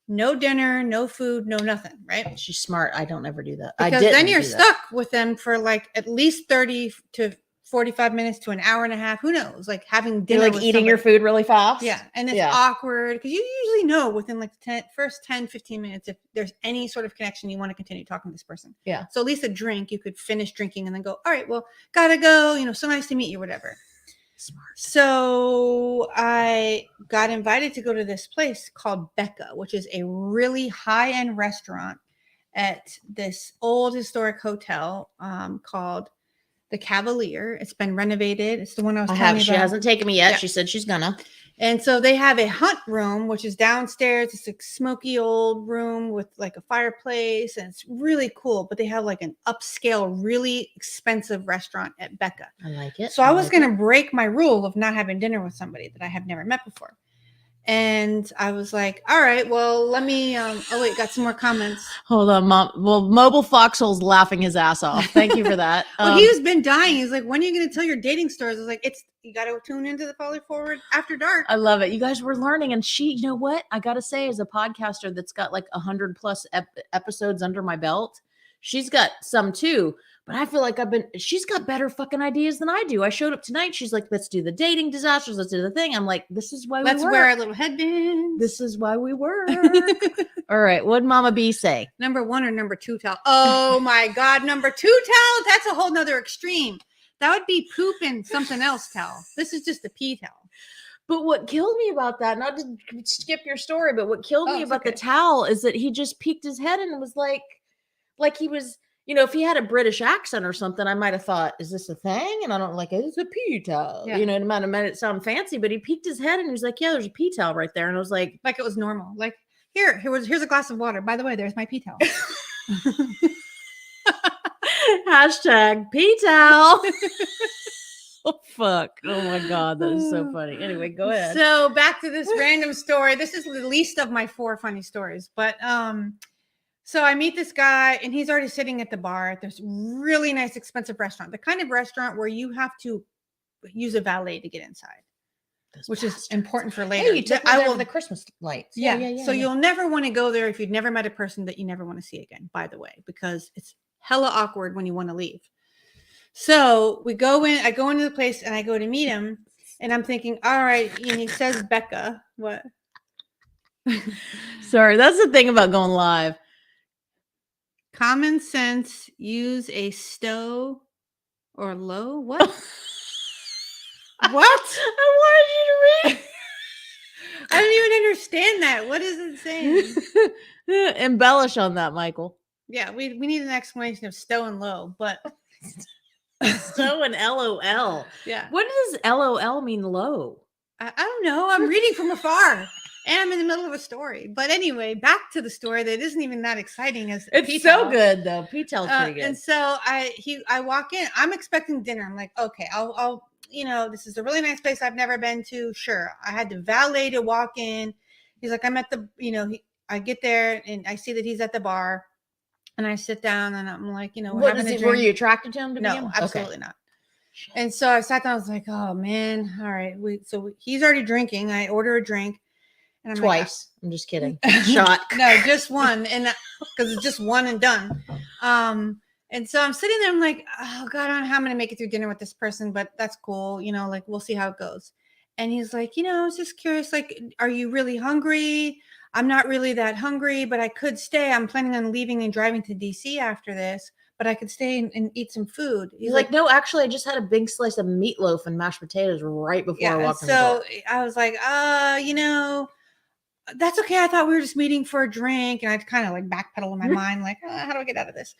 no dinner, no food, no nothing, right? She's smart. I don't ever do that. Because then you're stuck with them for like at least 30 to 45 minutes to an hour and a half. Who knows? Like having You're dinner like with eating your somebody. food really fast. Yeah. And it's Yeah. awkward because you usually know within like the first 10, 15 minutes if there's any sort of connection you want to continue talking to this person. Yeah. So at least a drink, you could finish drinking and then go, all right, well, gotta go. So nice to meet you, whatever. Smart. So I got invited to go to this place called Becca, which is a really high-end restaurant at this old historic hotel called the Cavalier. It's been renovated. It's the one I was telling you She about. hasn't taken me yet. Yeah. She said she's gonna. And so they have a hunt room, which is downstairs. It's a smoky old room with like a fireplace, and it's really cool. But they have like an upscale, really expensive restaurant at Becca. I like it. So I was going to break my rule of not having dinner with somebody that I have never met before. And I was like, all right, well, let me, oh wait, got some more comments. Hold on, Mom. Well, Mobile Foxhole's laughing his ass off. Thank you for that. Well, he's been dying. He's like, when are you going to tell your dating stories? I was like, you got to tune into the Folly Forward After Dark. I love it. You guys were learning. And you know what? I got to say, as a podcaster that's got like 100 plus episodes under my belt, she's got some too. But I feel like she's got better fucking ideas than I do. I showed up tonight. She's like, let's do the dating disasters. Let's do the thing. I'm like, this is why Let's we work. wear our little headbands. This is why we work. All right. What'd Mama B say? Number 1 or number 2 towel? Oh my God. Number 2 towel? That's a whole nother extreme. That would be poop and something else towel. This is just a pee towel. But what killed me about that, not to skip your story, but what killed me about the towel is that he just peeked his head and it was like he was, if he had a British accent or something, I might have thought, is this a thing? And I don't it's a pee towel. Yeah. It might have made it sound fancy, but he peeked his head and he was like, yeah, there's a pee towel right there. And I was like it was normal. Like, here's a glass of water. By the way, there's my pee towel. Hashtag pee towel. Oh, fuck. Oh my God. That is so funny. Anyway, go ahead. So back to this random story. This is the least of my 4 funny stories, but, So I meet this guy, and he's already sitting at the bar at this really nice, expensive restaurant. The kind of restaurant where you have to use a valet to get inside, which is important for later. Hey, you took me there for the Christmas lights. Yeah. So you'll never want to go there if you've never met a person that you never want to see again, by the way, because it's hella awkward when you want to leave. So we go in, I go into the place and I go to meet him, and I'm thinking, all right, and he says Becca. What? Sorry, that's the thing about going live. Common sense, use a stow or low. What? What? I wanted you to read. I don't even understand that. What is it saying? Embellish on that, Michael. Yeah, we need an explanation of stow and low, but So an LOL. yeah. What does LOL mean, low? I don't know. I'm reading from afar. And I'm in the middle of a story. But anyway, back to the story that isn't even that exciting as It's P-Tel. so good though. P-Tel's pretty good. And so I walk in. I'm expecting dinner. I'm like, okay, I'll this is a really nice place I've never been to. Sure. I had to valet to walk in. He's like, I'm at the, I get there and I see that he's at the bar, and I sit down and I'm like, What is it? Were you attracted to him? No, absolutely not. And so I sat down. I was like, oh man, all right. So he's already drinking. I order a drink. And I'm twice. Like, I'm just kidding. Shot. No, just one. And because it's just one and done. And so I'm sitting there. I'm like, oh God, I don't know how I'm going to make it through dinner with this person, but that's cool. Like we'll see how it goes. And he's like, I was just curious, like, are you really hungry? I'm not really that hungry, but I could stay. I'm planning on leaving and driving to DC after this, but I could stay and eat some food. He's like, no, actually, I just had a big slice of meatloaf and mashed potatoes right before I walked in the door. So I was like, that's okay. I thought we were just meeting for a drink. And I'd kind of like backpedal in my mind, like, how do I get out of this?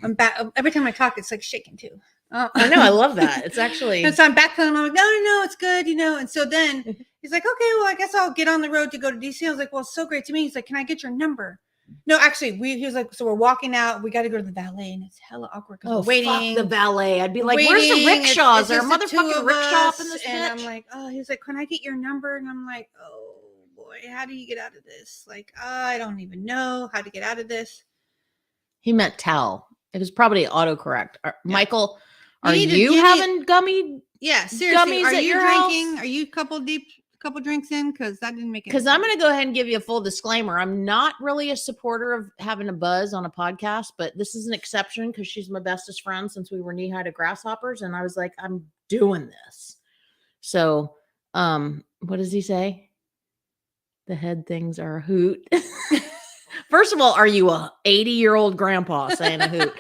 I'm back. Every time I talk, it's like shaking too. I know. I love that. It's actually. And so I'm backpedaling. I'm like, no, it's good, And so then he's like, okay, well, I guess I'll get on the road to go to DC. I was like, well, it's so great to me. He's like, can I get your number? No, actually, he was like, so we're walking out. We got to go to the valet, and it's hella awkward because we're waiting. Fuck the valet. I'd be like, where's the rickshaws? Is there a motherfucking rickshaw up in this bitch? And I'm like, oh, he was like, can I get your number? And I'm like, oh boy, how do you get out of this? Like, I don't even know how to get out of this. He meant tell. It was probably autocorrect. Michael, are you having gummy? Yeah, seriously. Gummies are at you your drinking? house? Are you couple drinks in? Because that didn't make it. Because I'm going to go ahead and give you a full disclaimer. I'm not really a supporter of having a buzz on a podcast, but this is an exception because she's my bestest friend since we were knee-high to grasshoppers. And I was like, I'm doing this. So, what does he say? The head things are a hoot. First of all, are you a 80-year-old grandpa saying a hoot?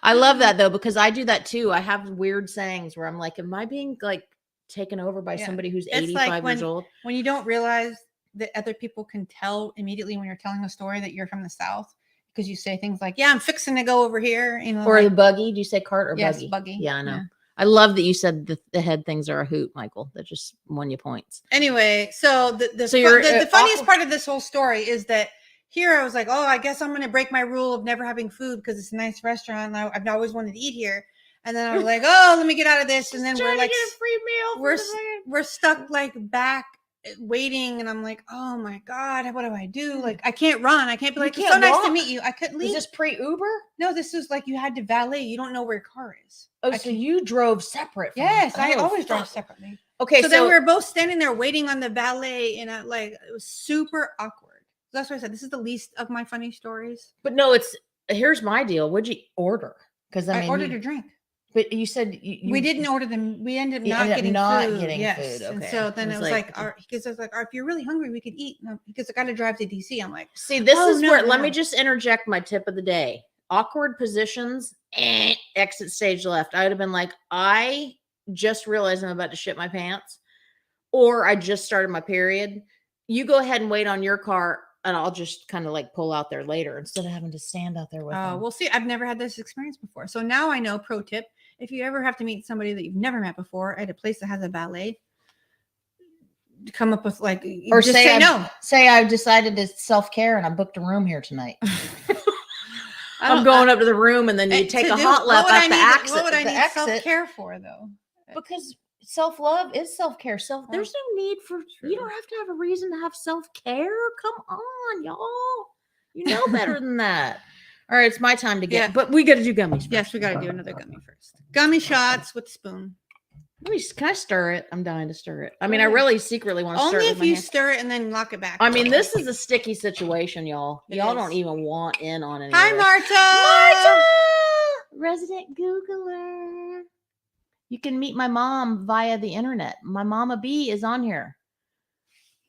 I love that though, because I do that too. I have weird sayings where I'm like, am I being like taken over by somebody who's 85 years old? When you don't realize that other people can tell immediately when you're telling a story that you're from the South, because you say things like, yeah, I'm fixing to go over here. Or the buggy. Do you say cart or yes, buggy? Buggy. Yeah, I know. Yeah. I love that you said the head things are a hoot, Michael. That just won you points. Anyway, so the funniest part of this whole story is that here I was like, oh, I guess I'm going to break my rule of never having food because it's a nice restaurant. And I've always wanted to eat here. And then I was like, oh, let me get out of this. And then we're like, get a free meal. We're stuck like back waiting. And I'm like, oh my God, what do I do? Like, I can't run. I can't be like, it's so nice to meet you. I couldn't leave. Is this pre-Uber? No, this is like you had to valet. You don't know where your car is. Oh, so you drove separate. Yes, I always drive separately. Okay, so then we were both standing there waiting on the valet, and it was super awkward. That's what I said. This is the least of my funny stories. But no, here's my deal. What'd you order? Because I ordered a drink. But you said we didn't order them. We ended up not getting food. Okay. And so then it was like, because I was like, if you're really hungry, we could eat. No, because I got to drive to DC. I'm like, see, this is where. Let me just interject my tip of the day. Awkward positions. Exit stage left. I would have been like, I just realized I'm about to shit my pants, or I just started my period. You go ahead and wait on your car. And I'll just kind of like pull out there later instead of having to stand out there with them. We'll see. I've never had this experience before. So now I know, pro tip, if you ever have to meet somebody that you've never met before at a place that has a valet, come up with like, or just say no. Say I've decided to self-care and I booked a room here tonight. I'm going up to the room and then you take a hot lap at the exit. What would I need self-care for though? Because self-love is self-care. There's no need for, you don't have to have a reason to have self-care. Come on, y'all. You know better than that. All right, it's my time to get, Yeah. but we got to do gummies first. Yes, we got to do another gummy first. Gummy shots with spoon. Can I stir it? I'm dying to stir it. I mean, Go I ahead. really secretly want to stir Only it if with my you hand. stir it and then lock it back. I mean, this is a sticky situation, y'all. It Y'all is. don't even want in on it. Hi, Marta. Resident Googler. You can meet my mom via the internet. My Mama B is on here.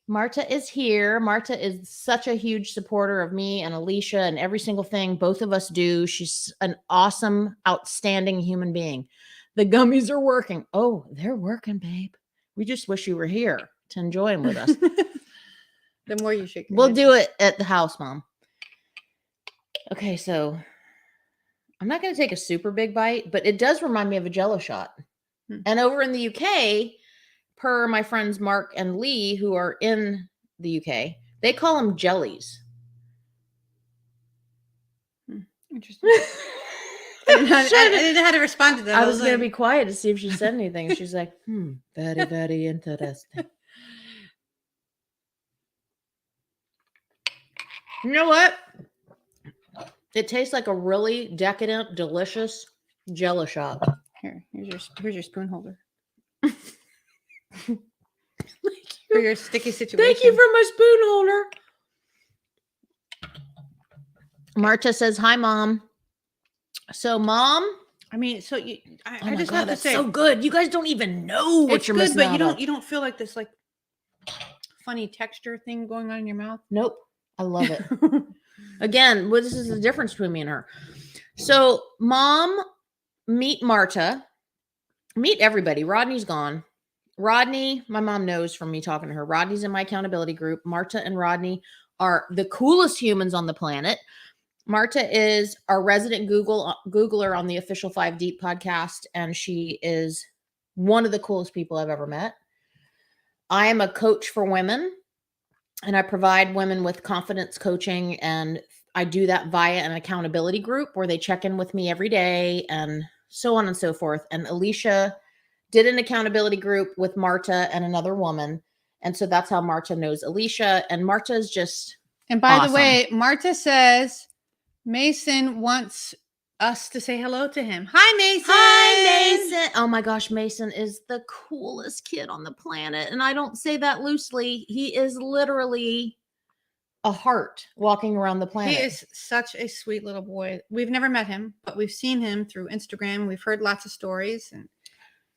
Marta is here. Marta is such a huge supporter of me and Alicia and every single thing both of us do. She's an awesome, outstanding human being. The gummies are working. Oh, they're working, babe. We just wish you were here to enjoy them with us. The more you shake. We'll do it at the house, Mom. Okay, so I'm not going to take a super big bite, but it does remind me of a Jell-O shot. And over in the UK, per my friends Mark and Lee, who are in the UK, they call them jellies. Interesting. I didn't know how to respond to that. I was going to be quiet to see if she said anything. She's like, very, very interesting. You know what? It tastes like a really decadent, delicious Jell-O shot. Here's your spoon holder. Thank For you. your sticky situation. Thank you for my spoon holder. Marta says, hi, Mom. So, Mom. I mean, so I Oh just God, have to that's say, so good. You guys don't even know what it's you're good, missing but out on. you don't feel like this like funny texture thing going on in your mouth. Nope. I love it. Again, this is the difference between me and her. So, Mom, meet Marta. Meet everybody. Rodney's gone. Rodney, my mom knows from me talking to her. Rodney's in my accountability group. Marta and Rodney are the coolest humans on the planet. Marta is our resident Googler on the official 5 Deep podcast, and she is one of the coolest people I've ever met. I am a coach for women, and I provide women with confidence coaching, and I do that via an accountability group where they check in with me every day and so on and so forth. And Alicia did an accountability group with Marta and another woman. And so that's how Marta knows Alicia. And Marta is just And by awesome. the way, Marta says Mason wants us to say hello to him. Hi, Mason. Hi, Mason. Oh my gosh, Mason is the coolest kid on the planet. And I don't say that loosely. He is literally a heart walking around the planet. He is such a sweet little boy. We've never met him, but we've seen him through Instagram. We've heard lots of stories. And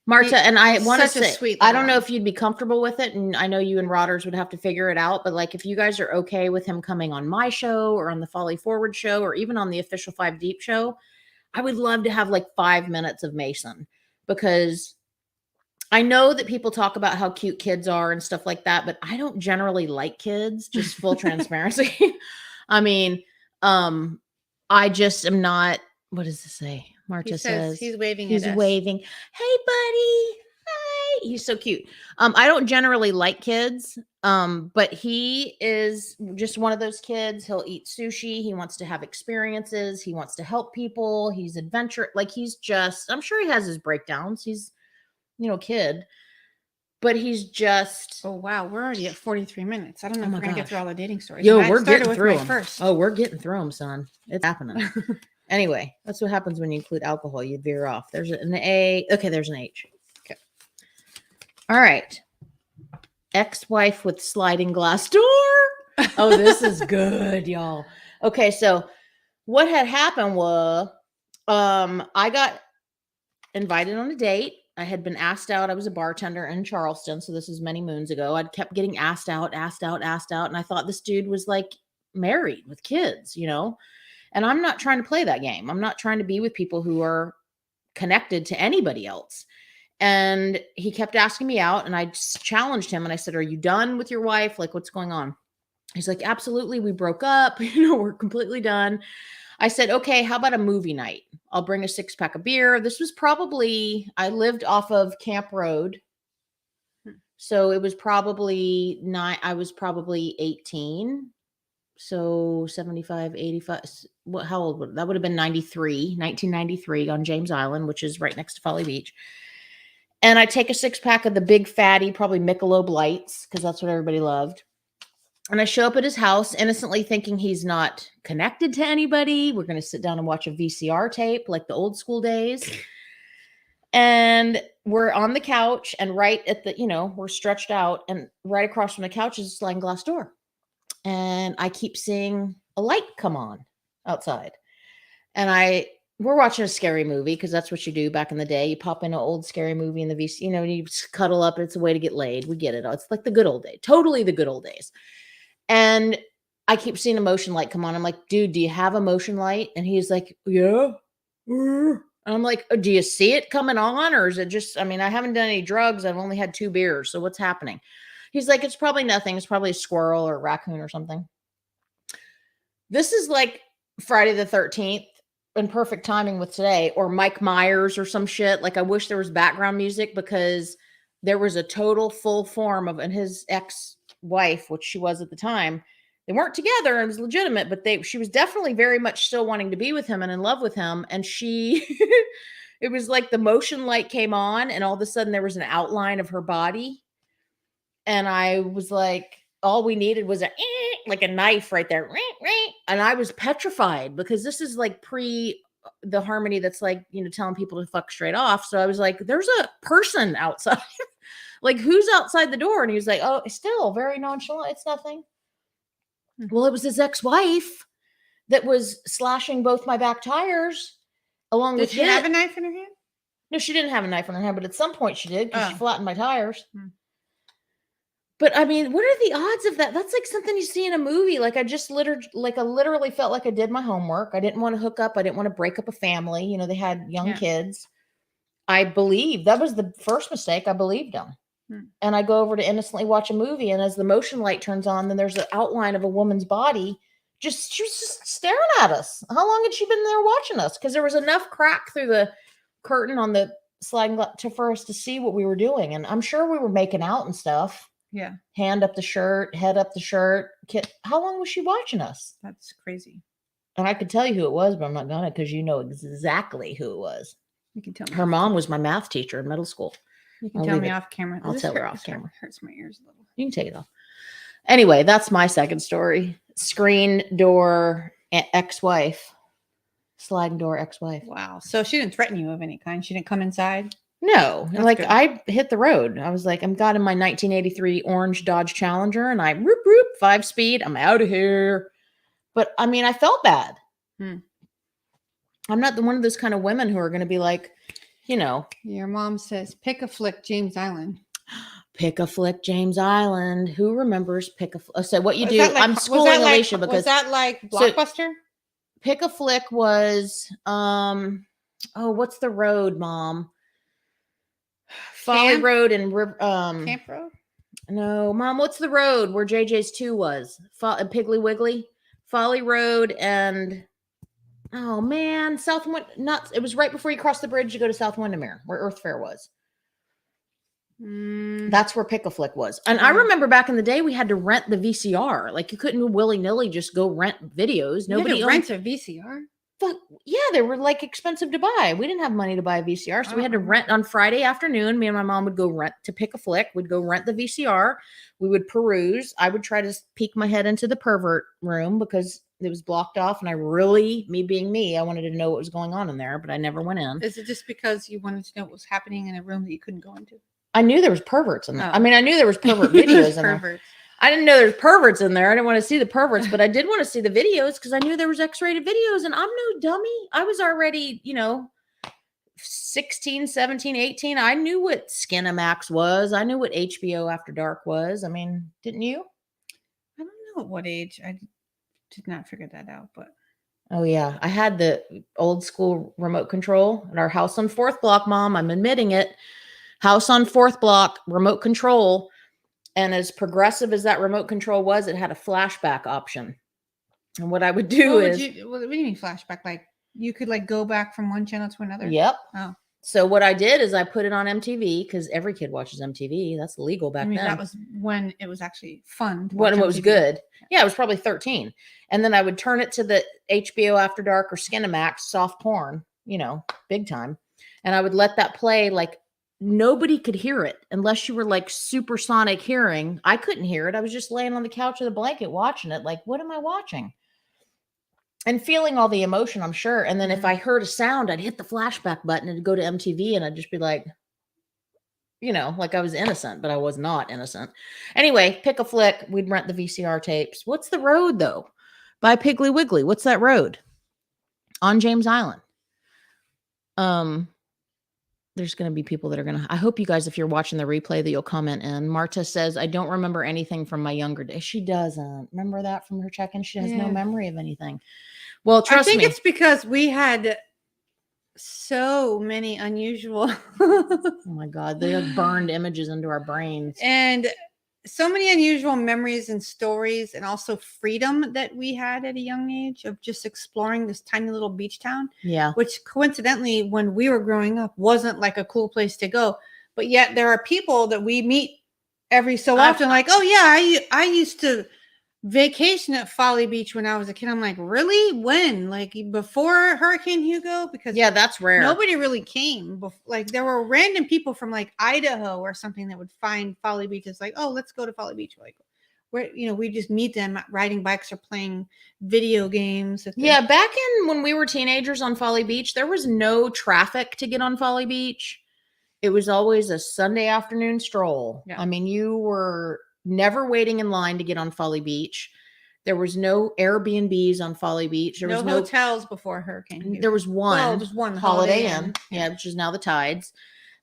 Marta, and I want to such a say, sweet I don't little know one. if you'd be comfortable with it. And I know you and Rodders would have to figure it out. But like, if you guys are okay with him coming on my show or on the Folly Forward show or even on the official 5 Deep show, I would love to have like 5 minutes of Mason, because I know that people talk about how cute kids are and stuff like that, but I don't generally like kids, just full transparency. I mean, I just am not, what does this say? Marta says he's waving he's at us. waving. Hey, buddy. Hi. He's so cute. I don't generally like kids, but he is just one of those kids. He'll eat sushi. He wants to have experiences. He wants to help people. He's adventurous. Like, he's just, I'm sure he has his breakdowns. He's, a kid, but he's just. Oh, wow. We're already at 43 minutes. I don't know if we're going to get through all the dating stories. Yo, And I we're started getting with through my them. first. Oh, we're getting through them, son. It's happening. Anyway, that's what happens when you include alcohol. You veer off. There's an A. Okay, there's an H. Okay. All right. Ex-wife with sliding glass door. Oh, this is good, y'all. Okay, so what had happened was I got invited on a date. I had been asked out. I was a bartender in Charleston, so this is many moons ago. I'd kept getting asked out, and I thought this dude was like married with kids, And I'm not trying to play that game. I'm not trying to be with people who are connected to anybody else. And he kept asking me out, and I just challenged him, and I said, "Are you done with your wife? Like, what's going on?" He's like, "Absolutely. We broke up. We're completely done." I said, "Okay, how about a movie night? I'll bring a 6-pack of beer." This was probably, I lived off of Camp Road. So it was probably I was probably 18. So 75, 85, how old would that would have been? 1993 on James Island, which is right next to Folly Beach. And I take a 6-pack of the big fatty, probably Michelob Lights, because that's what everybody loved. And I show up at his house innocently thinking he's not connected to anybody. We're going to sit down and watch a VCR tape like the old school days. And we're on the couch, and right at the, we're stretched out, and right across from the couch is a sliding glass door. And I keep seeing a light come on outside. And we're watching a scary movie because that's what you do back in the day. You pop in an old scary movie in the VC, you cuddle up. It's a way to get laid. We get it. It's like the good old days. Totally the good old days. And I keep seeing a motion light come on. I'm like, dude, do you have a motion light? And he's like, yeah. And I'm like, oh, do you see it coming on? Or is it just, I haven't done any drugs. I've only had 2 beers. So what's happening? He's like, it's probably nothing. It's probably a squirrel or a raccoon or something. This is like Friday the 13th in perfect timing with today, or Mike Myers or some shit. Like, I wish there was background music because there was a total full form of, and his ex-wife, which she was at the time, they weren't together and it was legitimate, but she was definitely very much still wanting to be with him and in love with him. And it was like the motion light came on and all of a sudden there was an outline of her body. And I was like, all we needed was like a knife right there. And I was petrified because this is like pre the harmony that's like, telling people to fuck straight off. So I was like, there's a person outside. Like, who's outside the door? And he was like, oh, still very nonchalant. It's nothing. Well, it was his ex-wife that was slashing both my back tires along with Did she have a knife in her hand? No, she didn't have a knife in her hand, but at some point she did because she flattened my tires. But what are the odds of that? That's like something you see in a movie. Like, I literally felt like I did my homework. I didn't want to hook up. I didn't want to break up a family. They had young kids. I believed that was the first mistake. I believed them. And I go over to innocently watch a movie. And as the motion light turns on, then there's an outline of a woman's body. She was just staring at us. How long had she been there watching us? Because there was enough crack through the curtain on the sliding glass for us to see what we were doing. And I'm sure we were making out and stuff. Yeah. Hand up the shirt, head up the shirt. How long was she watching us? That's crazy. And I could tell you who it was, but I'm not gonna, because you know exactly who it was. You can tell me. Her mom was my math teacher in middle school. You can tell me off camera. I'll tell her off camera. Hurts my ears a little. You can take it off. Anyway, that's my second story. Screen door ex-wife. Sliding door ex-wife. Wow. So she didn't threaten you of any kind. She didn't come inside. No, That's like good. I hit the road. I was like, I'm got in my 1983 orange Dodge Challenger, and I 5-speed. I'm out of here. But I felt bad. I'm not one of those kind of women who are going to be like, Your mom says, pick a flick, James Island. Pick a flick, James Island. Who remembers pick a flick? So what you Was do? that like- I'm schooling Alicia because was that like Blockbuster? Pick a flick was what's the road, Mom? Folly Road and Camp Road? No, Mom, what's the road where JJ's 2 was? Piggly Wiggly? Folly Road and oh man, it was right before you cross the bridge to go to South Windermere, where Earth Fair was. That's where Pick a Flick was. And I remember back in the day we had to rent the VCR. Like, you couldn't willy-nilly just go rent videos. Nobody rent a VCR. But yeah, they were like expensive to buy. We didn't have money to buy a VCR, so we had to rent on Friday afternoon. Me and my mom would go rent to Pick a Flick. We'd go rent the VCR. We would peruse. I would try to peek my head into the pervert room because it was blocked off, and me being me, I wanted to know what was going on in there, but I never went in. Is it just because you wanted to know what was happening in a room that you couldn't go into? I knew there was perverts in there. Oh. I knew there was pervert videos in there. I didn't know there's perverts in there. I didn't want to see the perverts, but I did want to see the videos because I knew there was X-rated videos, and I'm no dummy. I was already, 16, 17, 18. I knew what Skinamax was. I knew what HBO After Dark was. Didn't you? I don't know at what age. I did not figure that out, but. Oh yeah. I had the old school remote control at our house on 4th block, Mom. I'm admitting it. House on 4th block, remote control. And as progressive as that remote control was, it had a flashback option. And what I would do what is... do you mean flashback? Like, you could go back from one channel to another? Yep. Oh. So what I did is I put it on MTV because every kid watches MTV. That's legal back then. That was when it was actually fun. When it was good. Yeah, I was probably 13. And then I would turn it to the HBO After Dark or Skinamax, soft porn, big time. And I would let that play nobody could hear it unless you were like supersonic hearing. I couldn't hear it. I was just laying on the couch with a blanket watching it. Like, what am I watching? And feeling all the emotion, I'm sure. And then if I heard a sound, I'd hit the flashback button and go to MTV and I'd just be like, like I was innocent, but I was not innocent. Anyway, pick a flick. We'd rent the VCR tapes. What's the road though? By Piggly Wiggly. What's that road? On James Island. There's going to be people that are going to, I hope you guys, if you're watching the replay, that you'll comment in. Marta says, I don't remember anything from my younger days. She doesn't. Remember that from her check-in? She has no memory of anything. Well, trust me. I think it's because we had so many unusual. Oh my God. They have burned images into our brains. And so many unusual memories and stories, and also freedom that we had at a young age of just exploring this tiny little beach town. Yeah. Which coincidentally, when we were growing up, wasn't like a cool place to go. But yet there are people that we meet every so often, like, oh yeah, I used to vacation at Folly Beach when I was a kid. I'm like, really? When? Like before Hurricane Hugo? Because that's rare. Nobody really came. Like there were random people from like Idaho or something that would find Folly Beach. It's like, oh, let's go to Folly Beach. Like, we just meet them riding bikes or playing video games. Back in when we were teenagers on Folly Beach, there was no traffic to get on Folly Beach. It was always a Sunday afternoon stroll. Yeah. I mean, you were never waiting in line to get on Folly Beach. There was no Airbnbs on Folly Beach. There was no hotels before Hurricane Hugo. There was one. Well, there's one Holiday Inn. Yeah, which is now the Tides.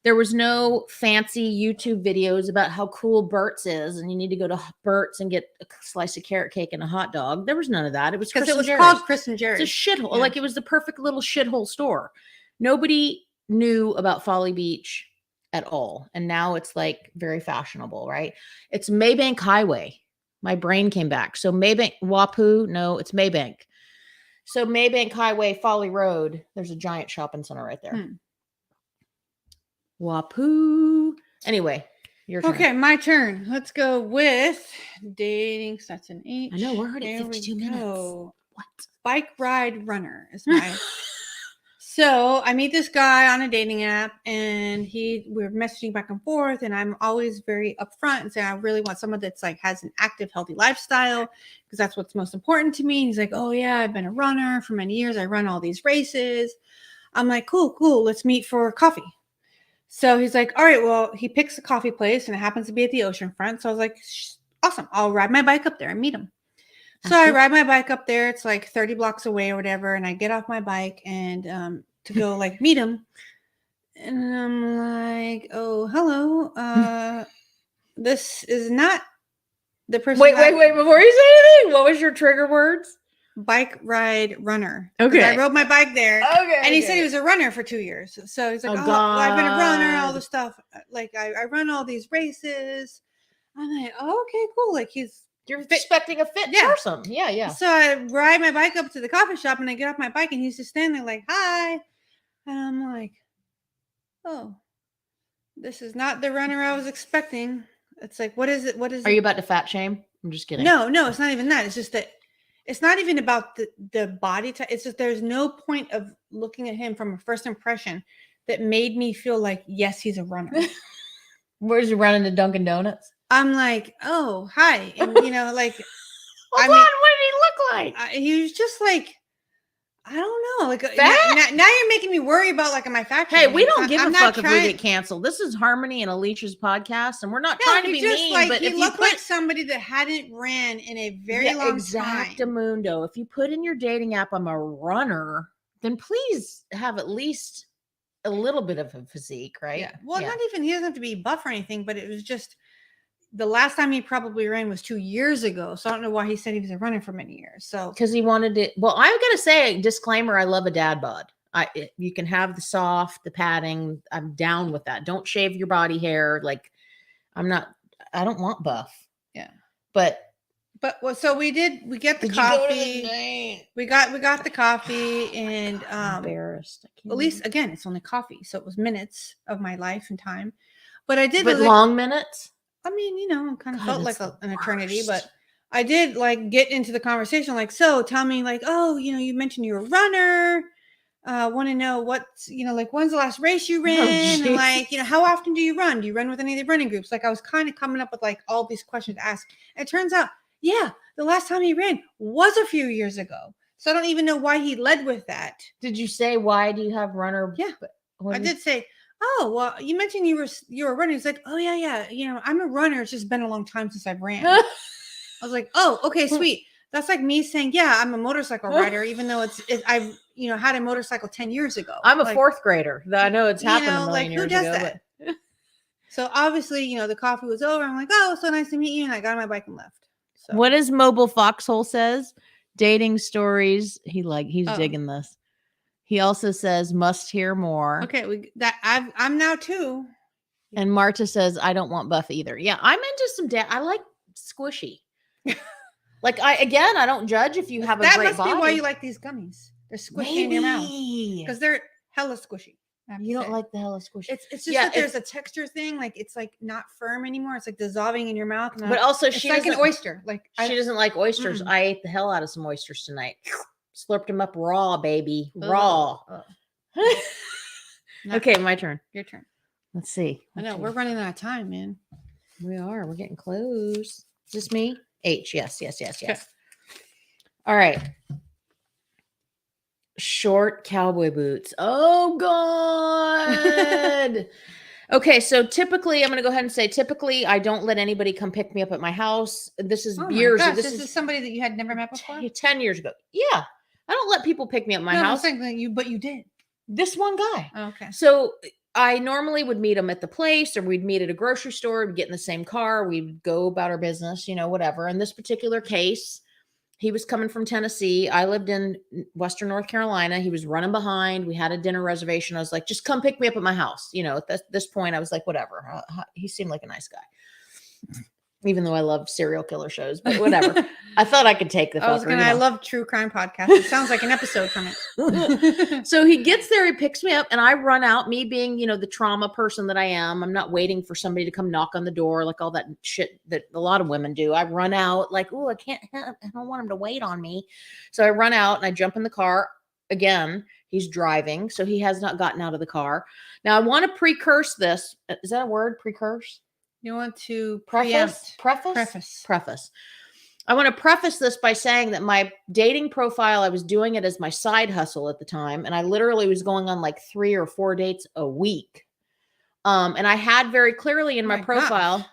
There was no fancy YouTube videos about how cool Burt's is, and you need to go to Burt's and get a slice of carrot cake and a hot dog. There was none of that. It was because it was called Chris and Jerry's. It's a shithole. Yeah. Like it was the perfect little shithole store. Nobody knew about Folly Beach at all. And now it's like very fashionable, right? It's Maybank Highway. My brain came back. So Maybank, Wapoo, no, it's Maybank. So Maybank Highway, Folly Road, there's a giant shopping center right there. Wapoo. Anyway, your turn. Okay, my turn. Let's go with dating. That's an H. I know, we're already at 52 minutes. What? Bike ride runner is my... So I meet this guy on a dating app, and we're messaging back and forth, and I'm always very upfront and say I really want someone that's like has an active, healthy lifestyle because that's what's most important to me. And he's like, oh yeah, I've been a runner for many years. I run all these races. I'm like, cool. Let's meet for coffee. So he's like, all right, well, he picks a coffee place, and it happens to be at the ocean front. So I was like, awesome. I'll ride my bike up there and meet him. So I ride my bike up there. It's like 30 blocks away or whatever. And I get off my bike and to go like meet him. And I'm like, oh, hello. This is not the person. Wait. Before you say anything, what was your trigger words? Bike ride runner. Okay. I rode my bike there. Okay. And he said he was a runner for 2 years. So he's like, I've been a runner, all the stuff. Like I run all these races. I'm like, oh, okay, cool. Like you're expecting a fit person. Yeah. So I ride my bike up to the coffee shop, and I get off my bike, and he's just standing there like, hi. And I'm like, oh, this is not the runner I was expecting. It's like, what is it? Are you about to fat shame? I'm just kidding. No, it's not even that. It's just that it's not even about the body type. It's just there's no point of looking at him from a first impression that made me feel like, yes, he's a runner. Where's he running to Dunkin' Donuts? I'm like, oh, hi. And, like. What did he look like? He was just like, I don't know. Like now you're making me worry about like my fat. Hey, we don't give a fuck if we get canceled. This is Harmony and Alicia's podcast, and we're not trying to be mean. Like, but he looked like somebody that hadn't ran in a very long time. Exactamundo. If you put in your dating app, I'm a runner, then please have at least a little bit of a physique, right? Yeah. Well, not even. He doesn't have to be buff or anything, but it was just. The last time he probably ran was 2 years ago. So I don't know why he said he was a runner for many years. So because he wanted it. Well, I'm going to say, disclaimer, I love a dad bod. You can have the soft, the padding. I'm down with that. Don't shave your body hair. Like I don't want buff. Yeah. But so we get the coffee. We got the coffee, and embarrassed. At least again, it's only coffee. So it was minutes of my life and time. But I did. But long minutes? I mean, it kind of felt like an eternity, but I did like get into the conversation. Like, so tell me like, oh, you mentioned you're a runner. want to know what's, like when's the last race you ran, jeez. and like, how often do you run? Do you run with any of the running groups? Like I was kind of coming up with like all these questions to ask. And it turns out, yeah, the last time he ran was a few years ago. So I don't even know why he led with that. Did you say why do you have runner? Yeah, What I did say, oh, well, you mentioned you were running. It's like, oh yeah. I'm a runner. It's just been a long time since I've ran. I was like, oh, okay, sweet. That's like me saying, yeah, I'm a motorcycle rider, even though I've had a motorcycle 10 years ago. I'm a like, fourth grader. I know it's happened a million like years who does ago. that? So obviously, the coffee was over. I'm like, oh, so nice to meet you. And I got on my bike and left. So What is Mobile Foxhole says? Dating stories. He's Oh. digging this. He also says must hear more. Okay, I'm now too. And Marta says I don't want buff either. Yeah, I'm into some I like squishy. Like I don't judge if you have a That great must body. be why you like these gummies. They're squishy in your mouth because they're hella squishy. You don't like the hella squishy. It's just that there's a texture thing. Like it's like not firm anymore. It's like dissolving in your mouth. But also it's like an oyster. Like she doesn't like oysters. Mm-mm. I ate the hell out of some oysters tonight. Slurped them up raw, baby. Raw. Okay, my turn. Your turn. Let's see. I know we're running out of time, man. We are. We're getting close. Is this me? H. Yes. Okay. All right. Short cowboy boots. Oh, God. Okay, so typically, I'm going to go ahead and say, I don't let anybody come pick me up at my house. This is years. Gosh, this is somebody that you had never met before? 10 years ago. Yeah. I don't let people pick me up at my house. But you did. This one guy. Oh, okay. So I normally would meet him at the place, or we'd meet at a grocery store. We'd get in the same car. We'd go about our business, whatever. In this particular case, he was coming from Tennessee. I lived in Western North Carolina. He was running behind. We had a dinner reservation. I was like, just come pick me up at my house. At this point, I was like, whatever. He seemed like a nice guy. Even though I love serial killer shows, but whatever. I thought I could take the fucker. I love true crime podcasts. It sounds like an episode from it. So he gets there, he picks me up, and I run out, me being, the trauma person that I am. I'm not waiting for somebody to come knock on the door, like all that shit that a lot of women do. I run out like, oh, I don't want him to wait on me. So I run out and I jump in the car. Again, he's driving, so he has not gotten out of the car. Now I want to precurse this. Is that a word? Precurse? You want to preface? I want to preface this by saying that my dating profile, I was doing it as my side hustle at the time. And I literally was going on like 3 or 4 dates a week. And I had very clearly in my profile,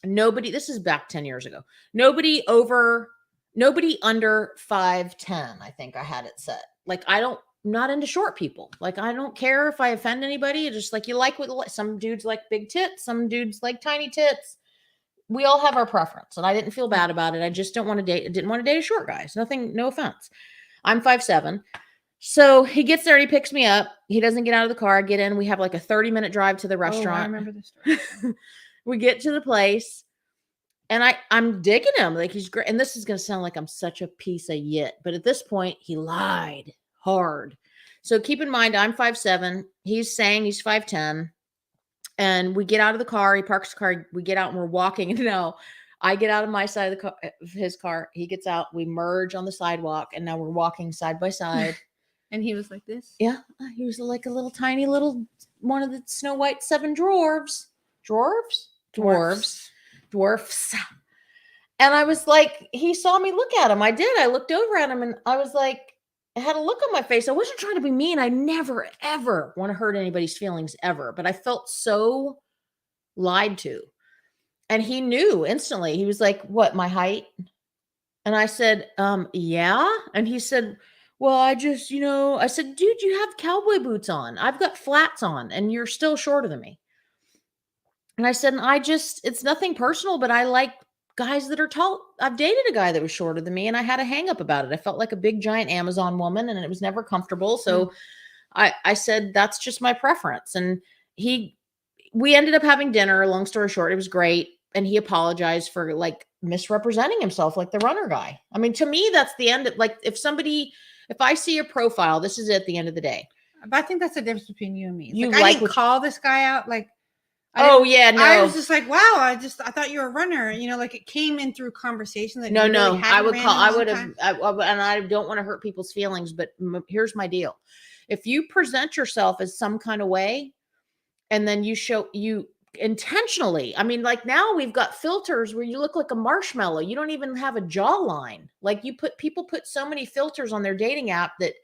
nobody, this is back 10 years ago, nobody under 5'10", I think I had it set. Like, I'm not into short people. Like, I don't care if I offend anybody. It's just like, some dudes like big tits. Some dudes like tiny tits. We all have our preference, and I didn't feel bad about it. I just didn't want to date a short guy. No offense. I'm 5'7". So he gets there and he picks me up. He doesn't get out of the car. I get in. We have like a 30-minute drive to the restaurant. I remember this story. We get to the place, and I'm digging him. Like, he's great. And this is going to sound like I'm such a piece of yit, but at this point, he lied hard. So keep in mind, I'm 5'7". He's saying he's 5'10". And we get out of the car. He parks the car. We get out and we're walking. And now I get out of my side of his car. He gets out. We merge on the sidewalk. And now we're walking side by side. And he was like this? Yeah. He was like a little tiny one of the Snow White 7 dwarves. Dwarfs. And I was like, he saw me look at him. I did. I looked over at him and I was like, I had a look on my face. I wasn't trying to be mean. I never, ever want to hurt anybody's feelings ever. But I felt so lied to. And he knew instantly. He was like, what, my height? And I said, yeah. And he said, well, I said, dude, you have cowboy boots on. I've got flats on and you're still shorter than me. And I said, it's nothing personal, but I like guys that are tall. I've dated a guy that was shorter than me and I had a hang up about it. I felt like a big giant Amazon woman and it was never comfortable. So I said, that's just my preference. And we ended up having dinner. Long story short, it was great. And he apologized for like misrepresenting himself like the runner guy. I mean, to me, that's the end. Like if I see a profile, this is it at the end of the day. But I think that's the difference between you and me. I didn't call this guy out. Like, no. I was just like, wow, I thought you were a runner. Like it came in through conversation that no. I would have, and I don't want to hurt people's feelings, but here's my deal. if you present yourself as some kind of way and then you intentionally, I mean, like now we've got filters where you look like a marshmallow. You don't even have a jawline. Like people put so many filters on their dating app that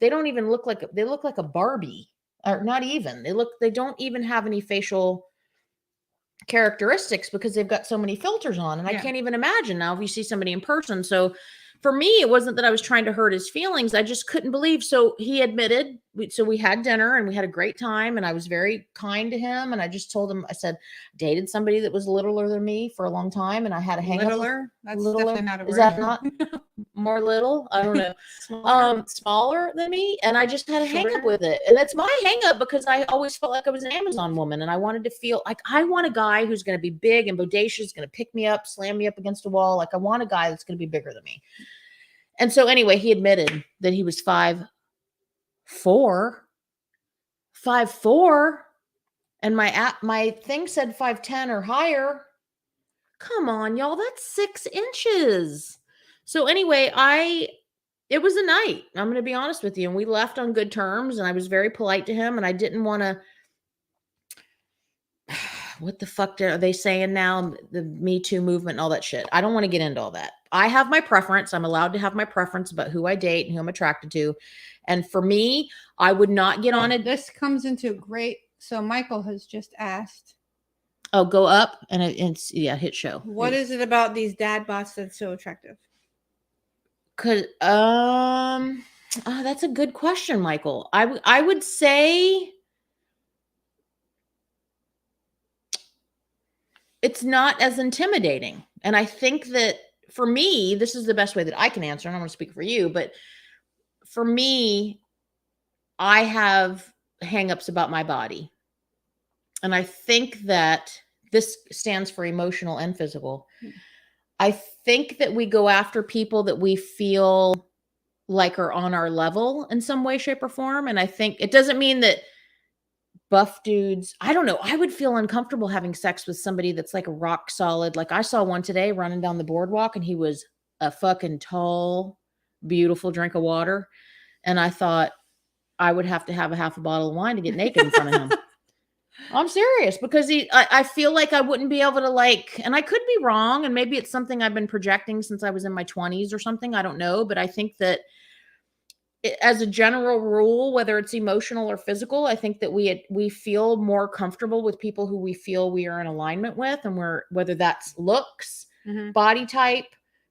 they don't even look like, they look like a Barbie, or not even. They don't even have any facial characteristics because they've got so many filters on. And I can't even imagine now if you see somebody in person. So for me, it wasn't that I was trying to hurt his feelings. I just couldn't believe. So he admitted, so we had dinner and we had a great time and I was very kind to him. And I just told him, I said, dated somebody that was littler than me for a long time. And I had a hang up. Littler? That's definitely not a word. Is that not more little? I don't know. Smaller than me. And I just had a hang up with it. And it's my hang up because I always felt like I was an Amazon woman. And I wanted to feel like I want a guy who's going to be big and bodacious, going to pick me up, slam me up against a wall. Like I want a guy that's going to be bigger than me. And so anyway, he admitted that he was 5'4", and my thing said 5'10" or higher. Come on, y'all, that's 6 inches. So anyway, it was a night. I'm going to be honest with you, and we left on good terms, and I was very polite to him, and I didn't want to. What the fuck are they saying now? The Me Too movement and all that shit. I don't want to get into all that. I have my preference. I'm allowed to have my preference about who I date and who I'm attracted to. And for me, I would not get on it. This comes into great. So Michael has just asked. Oh, go up and it's hit show. What is it about these dad bots that's so attractive? Cause that's a good question, Michael. I would say it's not as intimidating. And I think that for me, this is the best way that I can answer. And I don't want to speak for you, but for me, I have hangups about my body. And I think that this stands for emotional and physical. I think that we go after people that we feel like are on our level in some way, shape, or form. And I think it doesn't mean that buff dudes, I don't know. I would feel uncomfortable having sex with somebody that's like a rock solid. Like I saw one today running down the boardwalk and he was a fucking tall, beautiful drink of water. And I thought I would have to have a half a bottle of wine to get naked in front of him. I'm serious because I feel like I wouldn't be able to like, and I could be wrong. And maybe it's something I've been projecting since I was in my 20s or something. I don't know. But I think that as a general rule, whether it's emotional or physical, I think that we feel more comfortable with people who we feel we are in alignment with, and whether that's looks, body type,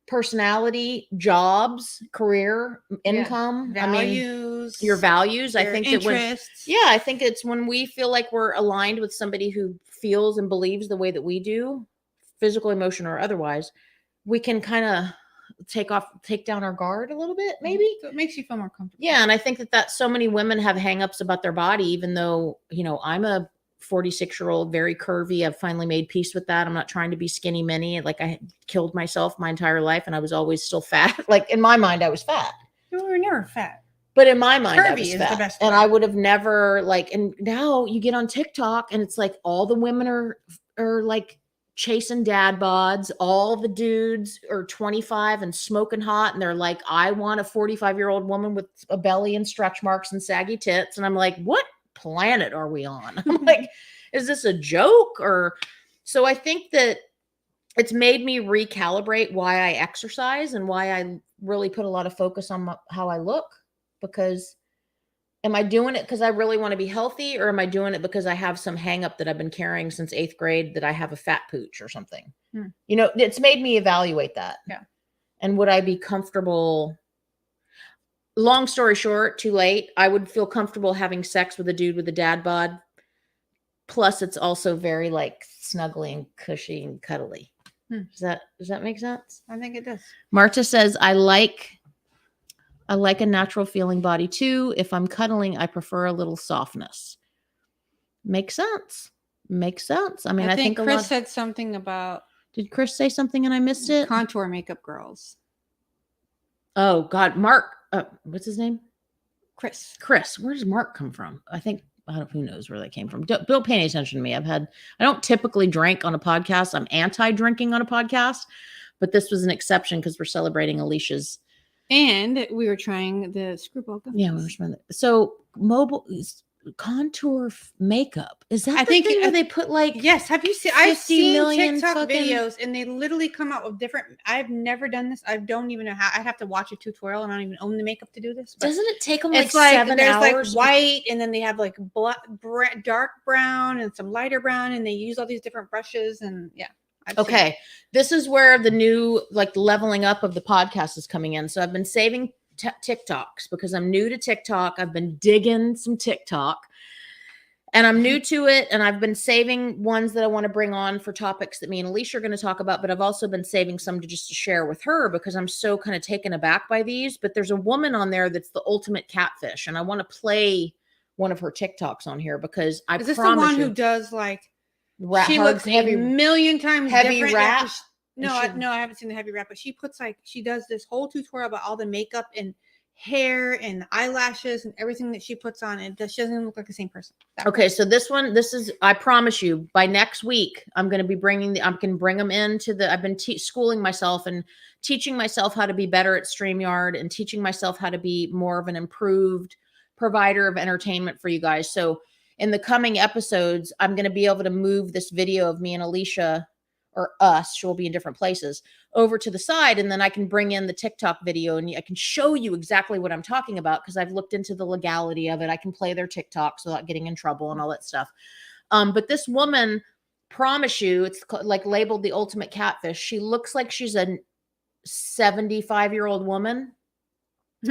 personality, jobs, career, income, values, your values. I think interests. I think it's when we feel like we're aligned with somebody who feels and believes the way that we do, physical, emotional, or otherwise, we can kind of take down our guard a little bit, maybe. So it makes you feel more comfortable. Yeah. And I think that so many women have hangups about their body, even though, I'm a 46-year-old, very curvy. I've finally made peace with that. I'm not trying to be skinny mini. Like I killed myself my entire life and I was always still fat. Like in my mind, I was fat. You were never fat. But in my mind, I was Curvy is fat. the best And way. I would have never and now you get on TikTok and it's like all the women are like chasing dad bods. All the dudes are 25 and smoking hot. And they're like, I want a 45-year-old woman with a belly and stretch marks and saggy tits. And I'm like, what planet are we on? I'm like, is this a joke? Or so I think that it's made me recalibrate why I exercise and why I really put a lot of focus on how I look, because am I doing it because I really want to be healthy, or am I doing it because I have some hang up that I've been carrying since 8th grade that I have a fat pooch or something? It's made me evaluate that. Yeah. And would I be comfortable? Long story short, too late. I would feel comfortable having sex with a dude with a dad bod. Plus, it's also very like snuggly and cushy and cuddly. Does that make sense? I think it does. Marta says, I like a natural feeling body too. If I'm cuddling, I prefer a little softness. Makes sense. I mean, I think Chris said something about. Did Chris say something and I missed it? Contour makeup girls. Oh God, Mark. What's his name? Chris. Where does Mark come from? Who knows where that came from. Don't pay any attention to me. I don't typically drink on a podcast. I'm anti-drinking on a podcast, but this was an exception because we're celebrating Alicia's And we were trying the screwball gummies. Yeah, we were smelling it. So mobile contour makeup. Is that I the think thing where they put like Yes, have you seen? I've 50 seen million TikTok fucking- videos, and they literally come out with different. I've never done this. I don't even know how. I'd have to watch a tutorial, and I don't even own the makeup to do this. But doesn't it take them like it's like 7 there's hours? like white, and then they have like dark brown and some lighter brown, and they use all these different brushes, and yeah. I've seen it. Okay, this is where the new like leveling up of the podcast is coming in. So I've been saving TikToks because I'm new to TikTok. I've been digging some TikTok. And I'm new to it, and I've been saving ones that I want to bring on for topics that me and Alicia are going to talk about, but I've also been saving some to just to share with her because I'm so kind of taken aback by these. But there's a woman on there that's the ultimate catfish, and I want to play one of her TikToks on here because I Is this the promise one you, who does like rat she hugs, looks a million times heavy different rap? after no, I haven't seen the heavy wrap, but she puts like she does this whole tutorial about all the makeup and hair and eyelashes and everything that she puts on, and she doesn't even look like the same person. Okay, so this is, I promise you, by next week, I'm going to be I can bring them into I've been schooling myself and teaching myself how to be better at StreamYard and teaching myself how to be more of an improved provider of entertainment for you guys. So in the coming episodes, I'm going to be able to move this video of me and Alicia, or us, she'll be in different places, over to the side, and then I can bring in the TikTok video and I can show you exactly what I'm talking about because I've looked into the legality of it. I can play their TikToks without getting in trouble and all that stuff. But this woman, promise you, it's like labeled the ultimate catfish. She looks like she's a 75-year-old woman.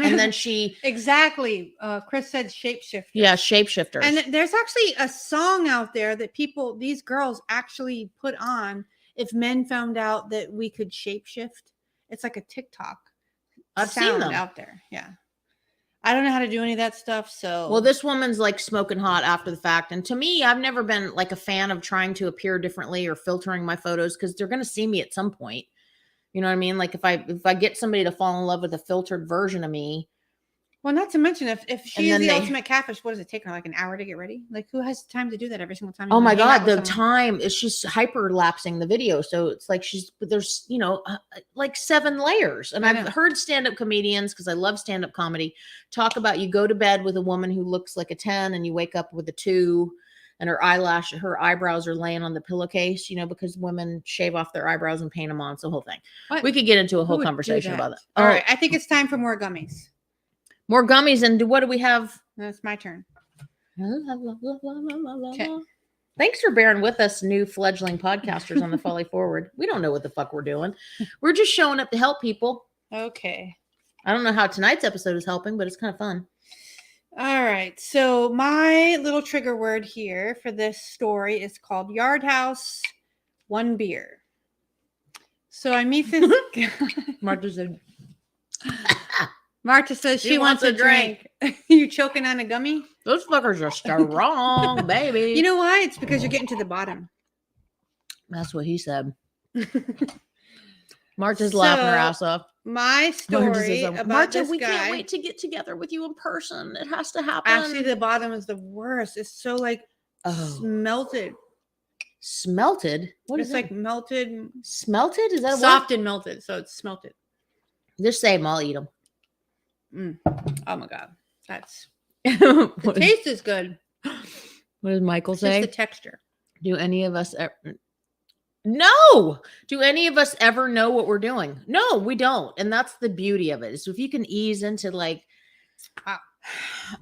And then she exactly. Chris said shapeshifter. Yeah, shapeshifters. And there's actually a song out there that these girls actually put on if men found out that we could shapeshift. It's like a TikTok. I've seen them out there. Yeah. I don't know how to do any of that stuff. So well, this woman's like smoking hot after the fact. And to me, I've never been like a fan of trying to appear differently or filtering my photos because they're going to see me at some point. You know what I mean? Like if I get somebody to fall in love with a filtered version of me. Well, not to mention if she is the they, ultimate catfish, what does it take her? Like an hour to get ready? Like who has time to do that every single time? Oh my God, the time is she's hyperlapsing the video. So it's like there's, like 7 layers. And I've heard stand-up comedians, because I love stand-up comedy, talk about you go to bed with a woman who looks like a 10 and you wake up with a 2 and her eyebrows are laying on the pillowcase, because women shave off their eyebrows and paint them on. It's the whole thing. What? We could get into a whole conversation about that. All right. I think it's time for more gummies. More gummies, and what do we have? That's my turn. Okay. Thanks for bearing with us, new fledgling podcasters on the Folly Forward. We don't know what the fuck we're doing. We're just showing up to help people. Okay. I don't know how tonight's episode is helping, but it's kind of fun. All right. So my little trigger word here for this story is called Yard House, 1 beer. So I meet this guy. Marta says she wants a drink. You choking on a gummy? Those fuckers are strong, baby. You know why? It's because you're getting to the bottom. That's what he said. Marta's laughing her ass off. My story about Marta, this we guy, can't wait to get together with you in person. It has to happen. Actually, the bottom is the worst. It's so like melted. Smelted? What is it? It's like melted. Smelted? Is that a soft word? and melted? So it's smelted. Just say them. I'll eat them. Oh my God. The taste is good. What does Michael say? Just the texture. Do any of us ever... No! Do any of us ever know what we're doing? No, we don't. And that's the beauty of it. So if you can ease into like,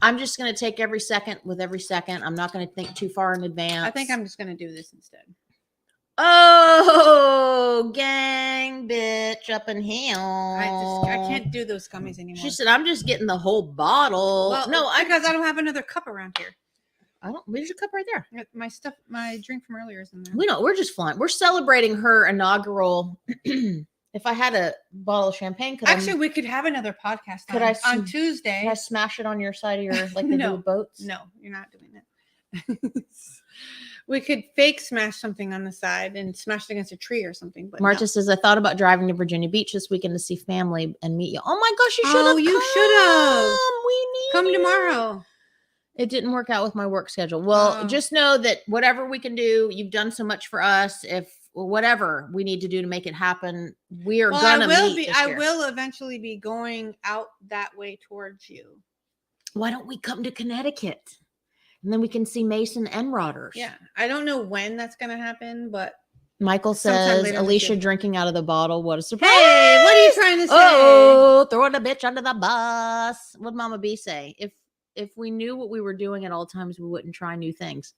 I'm just going to take every second with every second. I'm not going to think too far in advance. I think I'm just going to do this instead. Oh, gang, bitch, up in here. I can't do those gummies anymore. She said, I'm just getting the whole bottle. Well, no, because I don't have another cup around here. There's a cup right there. My drink from earlier is in there. We're just flying. We're celebrating her inaugural. If I had a bottle of champagne, we could have another podcast on Tuesday. Could I smash it on your side of your, like they do with boats? No, you're not doing that. We could fake smash something on the side and smash it against a tree or something. But Marta says, I thought about driving to Virginia Beach this weekend to see family and meet you. Oh my gosh, you should have. Oh, you should have. We need come you. tomorrow. It didn't work out with my work schedule. Well, just know that whatever we can do, you've done so much for us. If whatever we need to do to make it happen. We are Well, gonna meet this I year. will eventually be going out that way towards you. Why don't we come to Connecticut? And then we can see Mason and Rodders. Yeah. I don't know when that's going to happen, but Michael sometime says, later this Alicia year. drinking out of the bottle. What a surprise. Hey, what are you trying to say? Oh, throwing the bitch under the bus. What'd Mama B say? If we knew what we were doing at all times, we wouldn't try new things.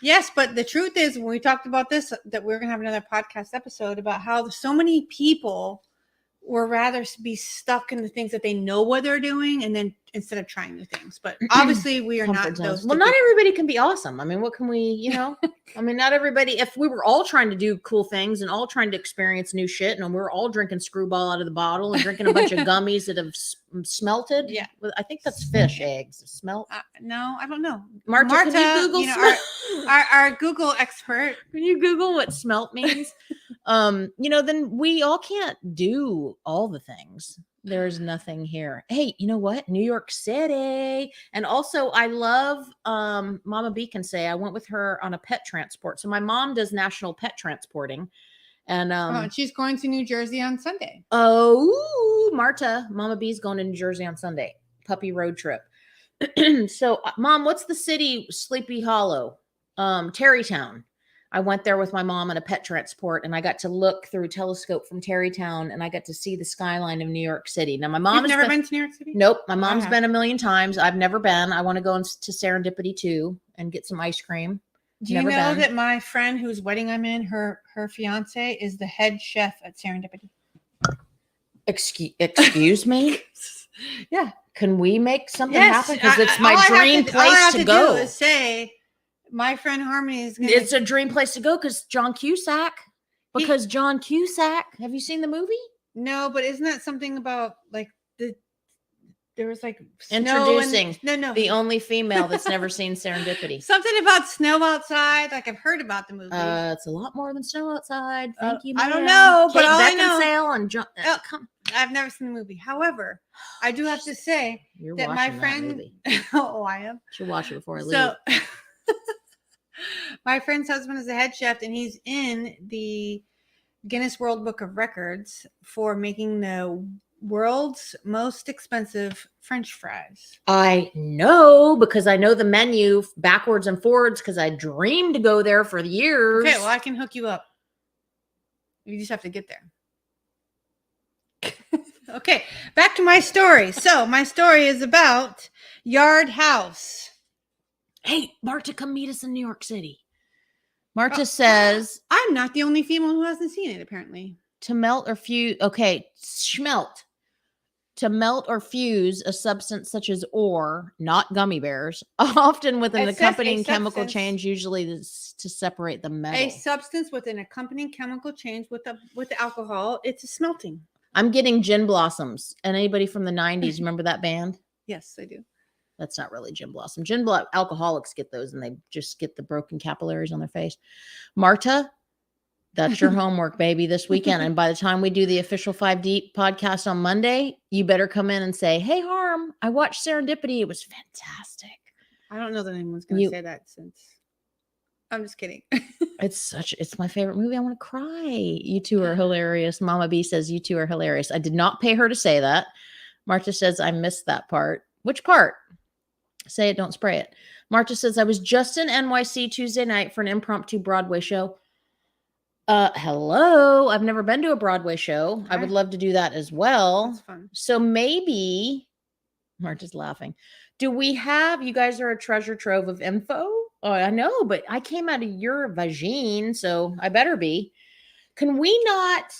Yes, but the truth is, when we talked about this, that we're going to have another podcast episode about how so many people would rather be stuck in the things that they know what they're doing, and then instead of trying new things. But obviously, we are not Comfort zones. those. Well, not everybody can be awesome. I mean, what can we, I mean, not everybody, if we were all trying to do cool things and all trying to experience new shit, and we're all drinking screwball out of the bottle and drinking a bunch of gummies that have smelted. Yeah. I think that's fish eggs. Smelt. No, I don't know. Marta, can you Google our Google expert. Can you Google what smelt means? Then we all can't do all the things. There's nothing here. Hey, you know what? New York City. And also I love Mama B can say I went with her on a pet transport. So my mom does national pet transporting. And she's going to New Jersey on Sunday. Oh, Mama B's going to New Jersey on Sunday. Puppy road trip. So Mom, what's the city? Sleepy Hollow. Tarrytown. I went there with my mom on a pet transport, and I got to look through a telescope from Tarrytown, and I got to see the skyline of New York City. Now, my mom has never been to New York City? Nope. My mom's been a million times. I've never been. I want to go to Serendipity too and get some ice cream. Do you know that my friend whose wedding I'm in, her fiance is the head chef at Serendipity? Excuse me? Yeah. Can we make something happen? Because it's my all dream place to go. Do is say, my friend Harmony is going to. It's a dream place to go because John Cusack. John Cusack. Have you seen the movie? No, but isn't that something about like there was like introducing the only female that's never seen Serendipity. Something about snow outside. Like I've heard about the movie. It's a lot more than snow outside. Thank you. I don't know, Kate but all I know. Beckinsale and John. I've never seen the movie. However, I do have to say that my friend. Oh, I am. Should watch it before I leave. My friend's husband is a head chef, and he's in the Guinness World Book of Records for making the world's most expensive French fries. I know because I know the menu backwards and forwards because I dreamed to go there for years. Okay, well, I can hook you up. You just have to get there. Okay, back to my story. So my story is about Yard House. Hey, Marta, come meet us in New York City. Marta says, I'm not the only female who hasn't seen it, apparently. To melt or fuse. Okay, schmelt. To melt or fuse a substance such as ore, not gummy bears, often with an accompanying chemical change, usually to separate the metal. A substance with an accompanying chemical change with the alcohol. It's a smelting. I'm getting Gin Blossoms. And anybody from the 90s, remember that band? Yes, I do. That's not really Gin Blossom. Alcoholics get those and they just get the broken capillaries on their face. Marta, that's your homework, baby, this weekend. And by the time we do the official 5 Deep podcast on Monday, you better come in and say, hey, Harm, I watched Serendipity. It was fantastic. I don't know that anyone's going to say that since. I'm just kidding. It's my favorite movie. I want to cry. You two are hilarious. Mama B says you two are hilarious. I did not pay her to say that. Marta says I missed that part. Which part? Say it, don't spray it. Marta says I was just in NYC Tuesday night for an impromptu Broadway show. Hello. I've never been to a Broadway show. Okay. I would love to do that as well. That's fun. So maybe Marta's laughing. Do we have, you guys are a treasure trove of info? Oh, I know, but I came out of your vagine, so I better be. Can we not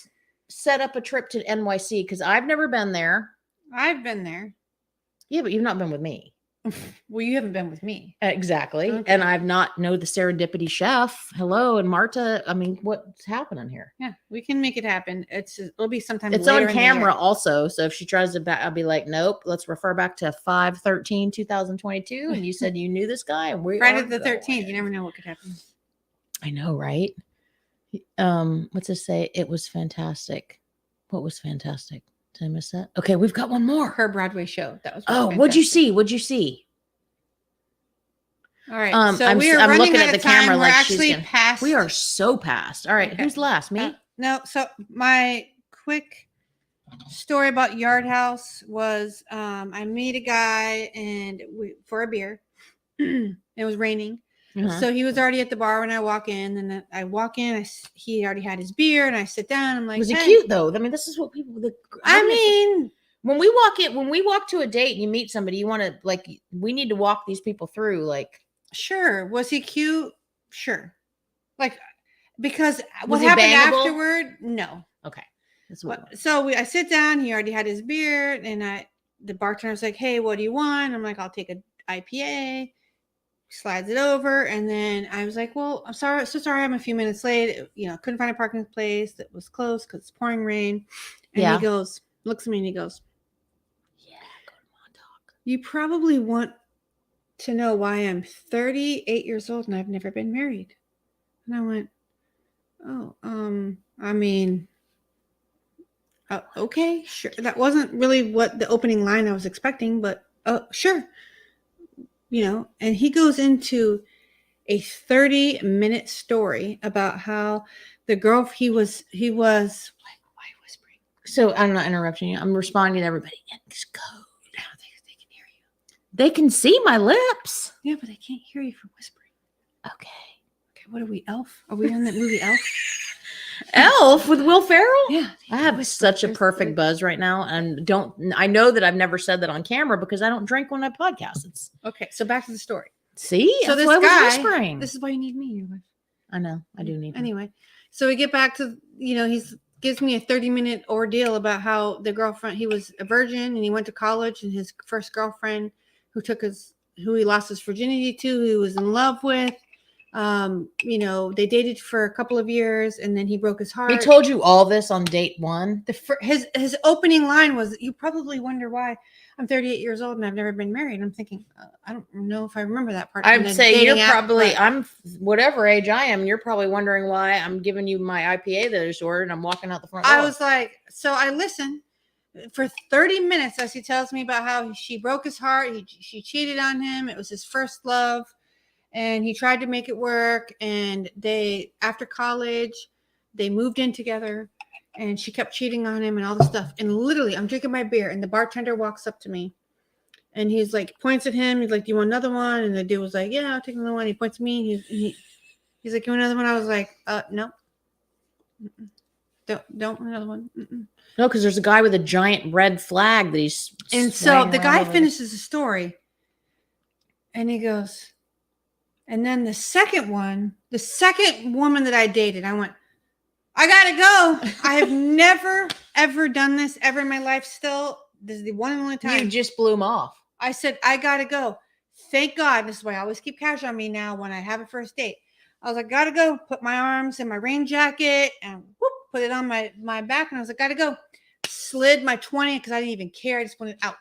set up a trip to NYC? Because I've never been there. I've been there. Yeah, but you've not been with me. Well, you haven't been with me. Exactly. Okay. And I've not know the Serendipity chef. Hello. And Marta, I mean, what's happening here? Yeah, we can make it happen. It'll be sometime. It's on camera also. So if she tries to back, I'll be like, nope, let's refer back to 5/13/2022. And you said you knew this guy. And we Friday the 13th. You never know what could happen. I know, right? What's it say? It was fantastic. What was fantastic? Did I miss that? Okay, we've got one more. Her Broadway show. That was fantastic. What'd you see? What'd you see? All right. So we are running out of time. We're actually past past. We are so past. All right. Okay. Who's last? Me? No. So my quick story about Yard House was I meet a guy and for a beer. It was raining. Uh-huh. So he was already at the bar when I walk in. And then I walk in. he already had his beer, and I sit down. I'm like, Was he hey. cute though? I mean, this is what people. I mean, when we walk to a date and you meet somebody, you want to we need to walk these people through. Like, sure. Was he cute? Sure. Like, because Was what he happened bangable? afterward? No. okay, that's what. So I sit down. He already had his beer, and the bartender's like, "Hey, what do you want?" I'm like, "I'll take a IPA." Slides it over, and then I was like, "Well, I'm so sorry, I'm a few minutes late. Couldn't find a parking place that was closed because it's pouring rain." And he goes, looks at me, and he goes, "Yeah, go to Montauk. You probably want to know why I'm 38 years old and I've never been married." And I went, "Oh, I mean, okay, sure." That wasn't really what the opening line I was expecting, but sure. And he goes into a 30-minute story about how the girl he was like, why whispering? So I'm not interrupting you. I'm responding to everybody. It's code. I don't think they can hear you. They can see my lips. Yeah, but they can't hear you for whispering. Okay. What are we, Elf? Are we on that movie Elf? Elf with Will Ferrell? Yeah. I have such a perfect buzz right now, and I know that I've never said that on camera because I don't drink when I podcast. It's okay. So back to the story. See, so that's this why I was guy, whispering. This is why you need me. Your wife. I know. I do need. Anyway, so we get back to he gives me a 30-minute ordeal about how the girlfriend, he was a virgin and he went to college, and his first girlfriend who he lost his virginity to, who he was in love with. They dated for a couple of years, and then he broke his heart. He told you all this on date one. His opening line was, "You probably wonder why I'm 38 years old and I've never been married." I'm thinking, I don't know if I remember that part. I'd say I'm whatever age I am. You're probably wondering why I'm giving you my IPA that I just ordered and I'm walking out the front door. I was like, so I listened for 30 minutes as he tells me about how she broke his heart. She cheated on him. It was his first love. And he tried to make it work. And after college, they moved in together. And she kept cheating on him and all this stuff. And literally, I'm drinking my beer, and the bartender walks up to me. And he's like, points at him. He's like, "Do you want another one?" And the dude was like, "Yeah, I'll take another one." He points at me. And he's like, "You want another one?" I was like, "No. Mm-mm. Don't want another one." Mm-mm. No, because there's a guy with a giant red flag that he's. And so the guy finishes the story. And he goes... And then the second woman that I dated, I went, "I gotta go. I have never, ever done this ever in my life. Still, this is the one and only time." You just blew him off. I said, "I gotta go." Thank God. This is why I always keep cash on me now when I have a first date. I was like, "Gotta go." Put my arms in my rain jacket and whoop, put it on my back. And I was like, "Gotta go." Slid my 20 because I didn't even care. I just wanted out.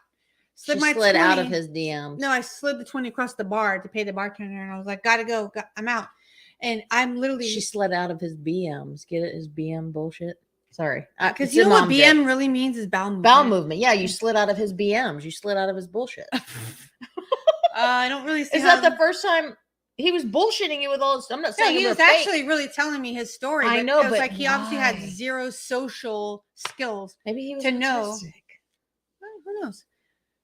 Slid 20, out of his DMs. No, I slid the 20 across the bar to pay the bartender, and I was like, "Gotta go. I'm out." And I'm literally... She slid out of his BMs. Get it? His BM bullshit. Sorry. Because you know what BM really means is bowel movement. Bowel movement. Yeah, you slid out of his BMs. You slid out of his bullshit. I don't really see. Is that the first time he was bullshitting you with all this? I'm not saying he was actually really telling me his story. I know, it was but like he obviously had zero social skills. Maybe he was to know. Well, who knows?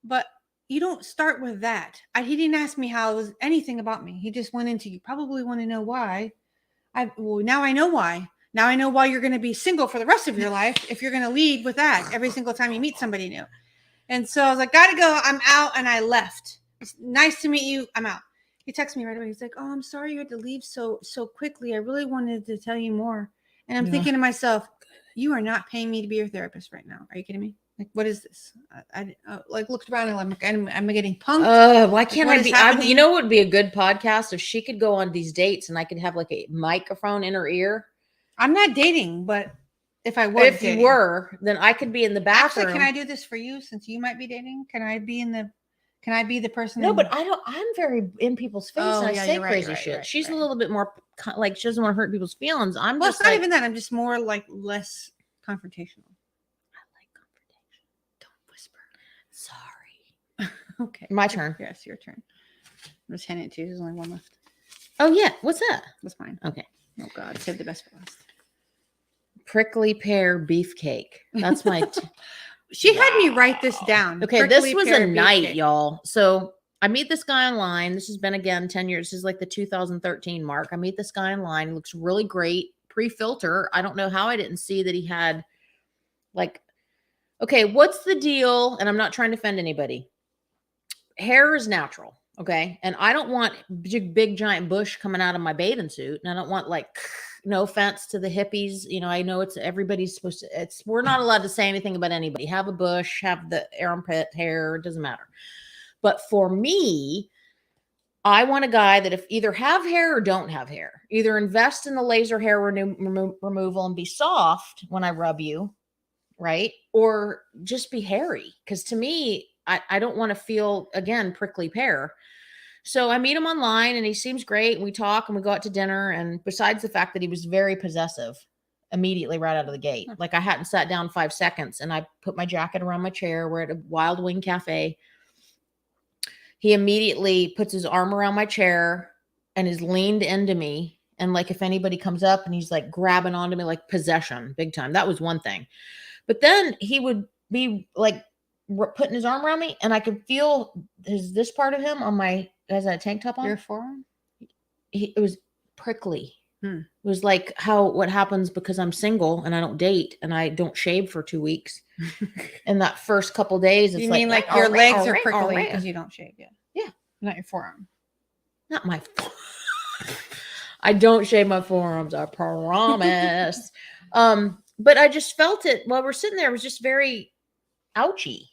But you don't start with that. He didn't ask me how it was anything about me. He just went into, "You probably want to know why." Now I know why. Now I know why you're going to be single for the rest of your life if you're going to lead with that every single time you meet somebody new. And so I was like, "Gotta go. I'm out." And I left. "It's nice to meet you. I'm out." He texted me right away. He's like, "Oh, I'm sorry you had to leave so quickly. I really wanted to tell you more." And I'm thinking to myself, you are not paying me to be your therapist right now. Are you kidding me? Like, what is this? I looked around and I'm getting punked. Why can't I be? You know what would be a good podcast if she could go on these dates and I could have like a microphone in her ear. I'm not dating, but if I were, if you were, then I could be in the bathroom. Actually, can I do this for you since you might be dating? Can I be the person? No, but I don't. I'm very in people's face. And I say crazy shit. Right, She's a little bit more like she doesn't want to hurt people's feelings. Well, it's not even that. I'm just more like less confrontational. Sorry. Okay. My turn. Yes, your turn. I'm just handing it to you. There's only one left. Oh, yeah. What's that? That's mine. Okay. Oh God, save the best for last. Prickly pear beefcake. That's my. She had me write this down. Okay, Prickly this was pear a night, beefcake. y'all. So I meet this guy online. This has been again 10 years. This is like the 2013 mark. I meet this guy online. He looks really great. Pre-filter. I don't know how I didn't see that he had like, okay, what's the deal? And I'm not trying to offend anybody. Hair is natural. Okay. And I don't want big giant bush coming out of my bathing suit. And I don't want like, no offense to the hippies. You know, I know it's everybody's supposed to, we're not allowed to say anything about anybody. Have a bush, have the armpit hair, it doesn't matter. But for me, I want a guy that if either have hair or don't have hair, either invest in the laser hair removal and be soft when I rub you, right? Or just be hairy. Because to me, I don't want to feel, again, prickly pear. So I meet him online and he seems great. And we talk and we go out to dinner. And besides the fact that he was very possessive immediately right out of the gate, like I hadn't sat down 5 seconds and I put my jacket around my chair. We're at a Wild Wing Cafe. He immediately puts his arm around my chair and is leaned into me. And like, if anybody comes up and he's like grabbing onto me, like possession, big time. That was one thing. But then he would be like putting his arm around me and I could feel this part of him on my, has that tank top on? Your forearm? It was prickly. It was like what happens because I'm single and I don't date and I don't shave for 2 weeks. And that first couple days, it's you like, mean like your legs are prickly because you don't shave yet? Yeah. Not your forearm. Not my I don't shave my forearms, I promise. But I just felt it while we're sitting there. It was just very ouchy.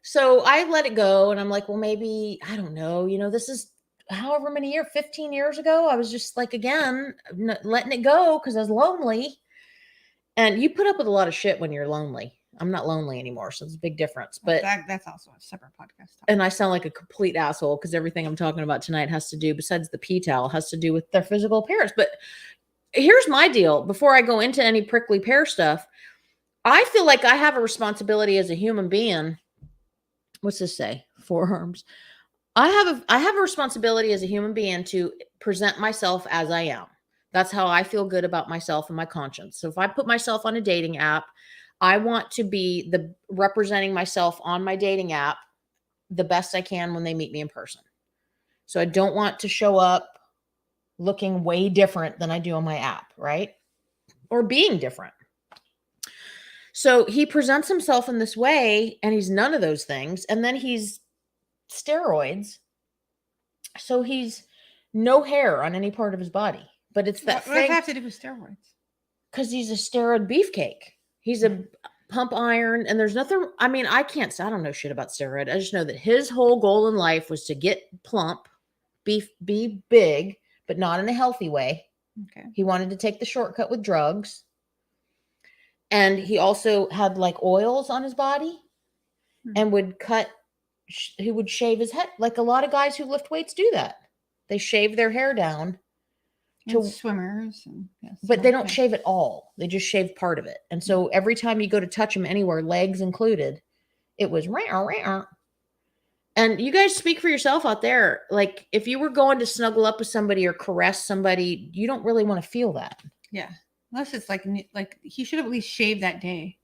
So I let it go and I'm like, well, maybe, I don't know, this is however many years, 15 years ago. I was just like, again, letting it go because I was lonely. And you put up with a lot of shit when you're lonely. I'm not lonely anymore, so it's a big difference. But that's also a separate podcast. And I sound like a complete asshole because everything I'm talking about tonight has to do, besides the pee towel, has to do with their physical appearance. But here's my deal. Before I go into any prickly pear stuff, I feel like I have a responsibility as a human being. What's this say? Forearms. I have a responsibility as a human being to present myself as I am. That's how I feel good about myself and my conscience. So if I put myself on a dating app, I want to be representing myself on my dating app the best I can when they meet me in person. So I don't want to show up looking way different than I do on my app, right? Or being different. So he presents himself in this way and he's none of those things. And then he's steroids. So he's no hair on any part of his body. But it's that thing. What does that have to do with steroids? Because he's a steroid beefcake. He's a pump iron. And there's nothing, I don't know shit about steroid. I just know that his whole goal in life was to get plump, be big, but not in a healthy way. Okay. He wanted to take the shortcut with drugs. And he also had like oils on his body and he would shave his head. Like a lot of guys who lift weights do that. They shave their hair down. To swimmers. But they don't shave it all. They just shave part of it. And so every time you go to touch them anywhere, legs included, it was rah. And you guys speak for yourself out there. Like if you were going to snuggle up with somebody or caress somebody, you don't really want to feel that. Yeah. Unless it's like he should have at least shaved that day.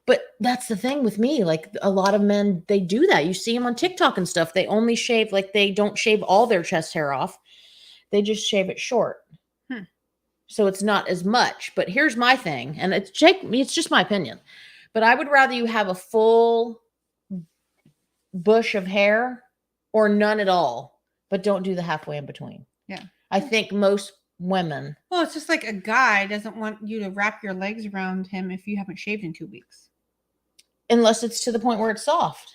But that's the thing with me. Like a lot of men, they do that. You see them on TikTok and stuff. They only shave, like they don't shave all their chest hair off. They just shave it short. So it's not as much. But here's my thing. And it's just my opinion. But I would rather you have a full bush of hair or none at all. But don't do the halfway in between. Yeah. I think most women. Well, it's just like a guy doesn't want you to wrap your legs around him if you haven't shaved in 2 weeks. Unless it's to the point where it's soft.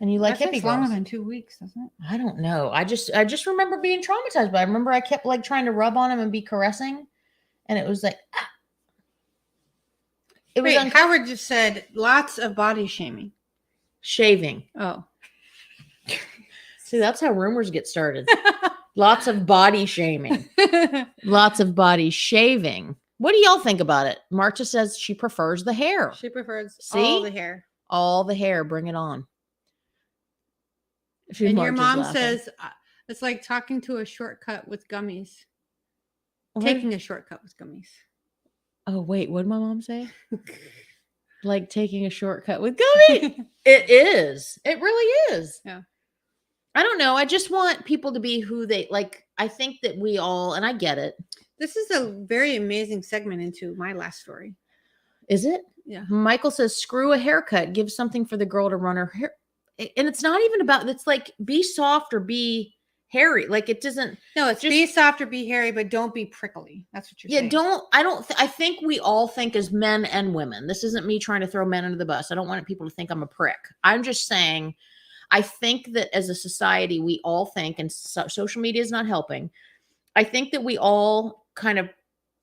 And you like hippie girls. Longer than 2 weeks, doesn't it? I don't know. I just remember being traumatized. But I remember I kept like trying to rub on him and be caressing. And it was like, it was. Wait, Howard just said lots of body shaming. Shaving. Oh. See, that's how rumors get started. Lots of body shaming. Lots of body shaving. What do y'all think about it? Marcia says she prefers the hair. She prefers all the hair. All the hair. Bring it on. And your mom says it's like talking to a shortcut with gummies. Taking a shortcut with gummies. Oh, wait, what did my mom say? Like taking a shortcut with Gummi. It is. It really is. Yeah. I don't know. I just want people to be who they like. I think that we all, and I get it. This is a very amazing segment into my last story. Is it? Yeah. Michael says, screw a haircut. Give something for the girl to run her hair. And it's not even about, it's like, be soft or be hairy. Like, it doesn't. No, it's just be soft or be hairy, but don't be prickly. That's what you're saying. I think we all think as men and women. This isn't me trying to throw men under the bus. I don't want people to think I'm a prick. I'm just saying, I think that as a society, we all think, and social media is not helping. I think that we all kind of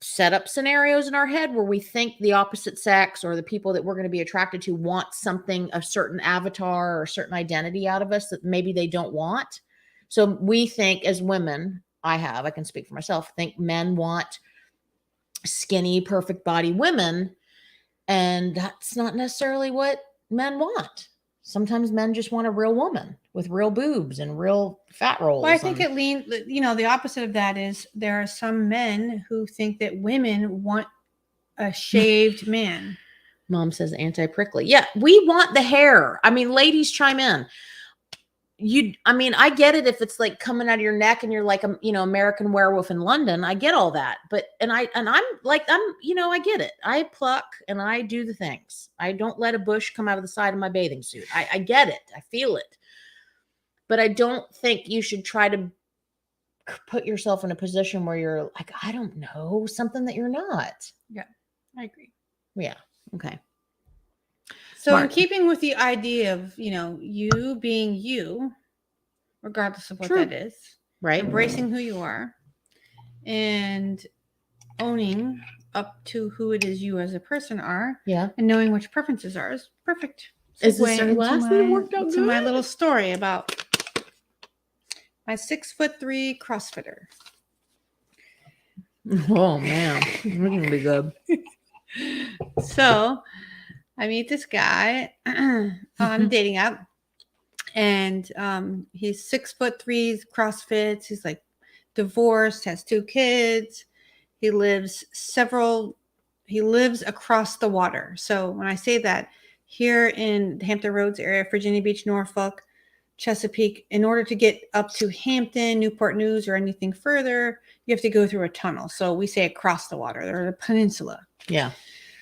set up scenarios in our head where we think the opposite sex or the people that we're going to be attracted to want something, a certain avatar or a certain identity out of us that maybe they don't want. So we think as women, I can speak for myself, think men want skinny, perfect body women. And that's not necessarily what men want. Sometimes men just want a real woman with real boobs and real fat rolls. Well, I think it leans, the opposite of that is there are some men who think that women want a shaved man. Mom says anti-prickly. Yeah, we want the hair. I mean, ladies, chime in. I get it if it's like coming out of your neck and you're like American Werewolf in London. I get all that. But I'm I get it. I pluck and I do the things. I don't let a bush come out of the side of my bathing suit. I get it. I feel it. But I don't think you should try to put yourself in a position where you're like, I don't know, something that you're not. Yeah, I agree. Yeah. Okay. So in keeping with the idea of, you being you, regardless of what that is, right? Embracing who you are and owning up to who it is you as a person are. Yeah. And knowing which preferences are is perfect. Is this our last that worked out good? My little story about my 6'3" CrossFitter. Oh man, it's gonna be good. So I meet this guy on a dating app, and he's 6'3", CrossFits. He's like divorced, has 2 kids. He lives across the water. So when I say that, here in the Hampton Roads area, Virginia Beach, Norfolk, Chesapeake, in order to get up to Hampton, Newport News, or anything further, you have to go through a tunnel. So we say across the water, or a peninsula. Yeah.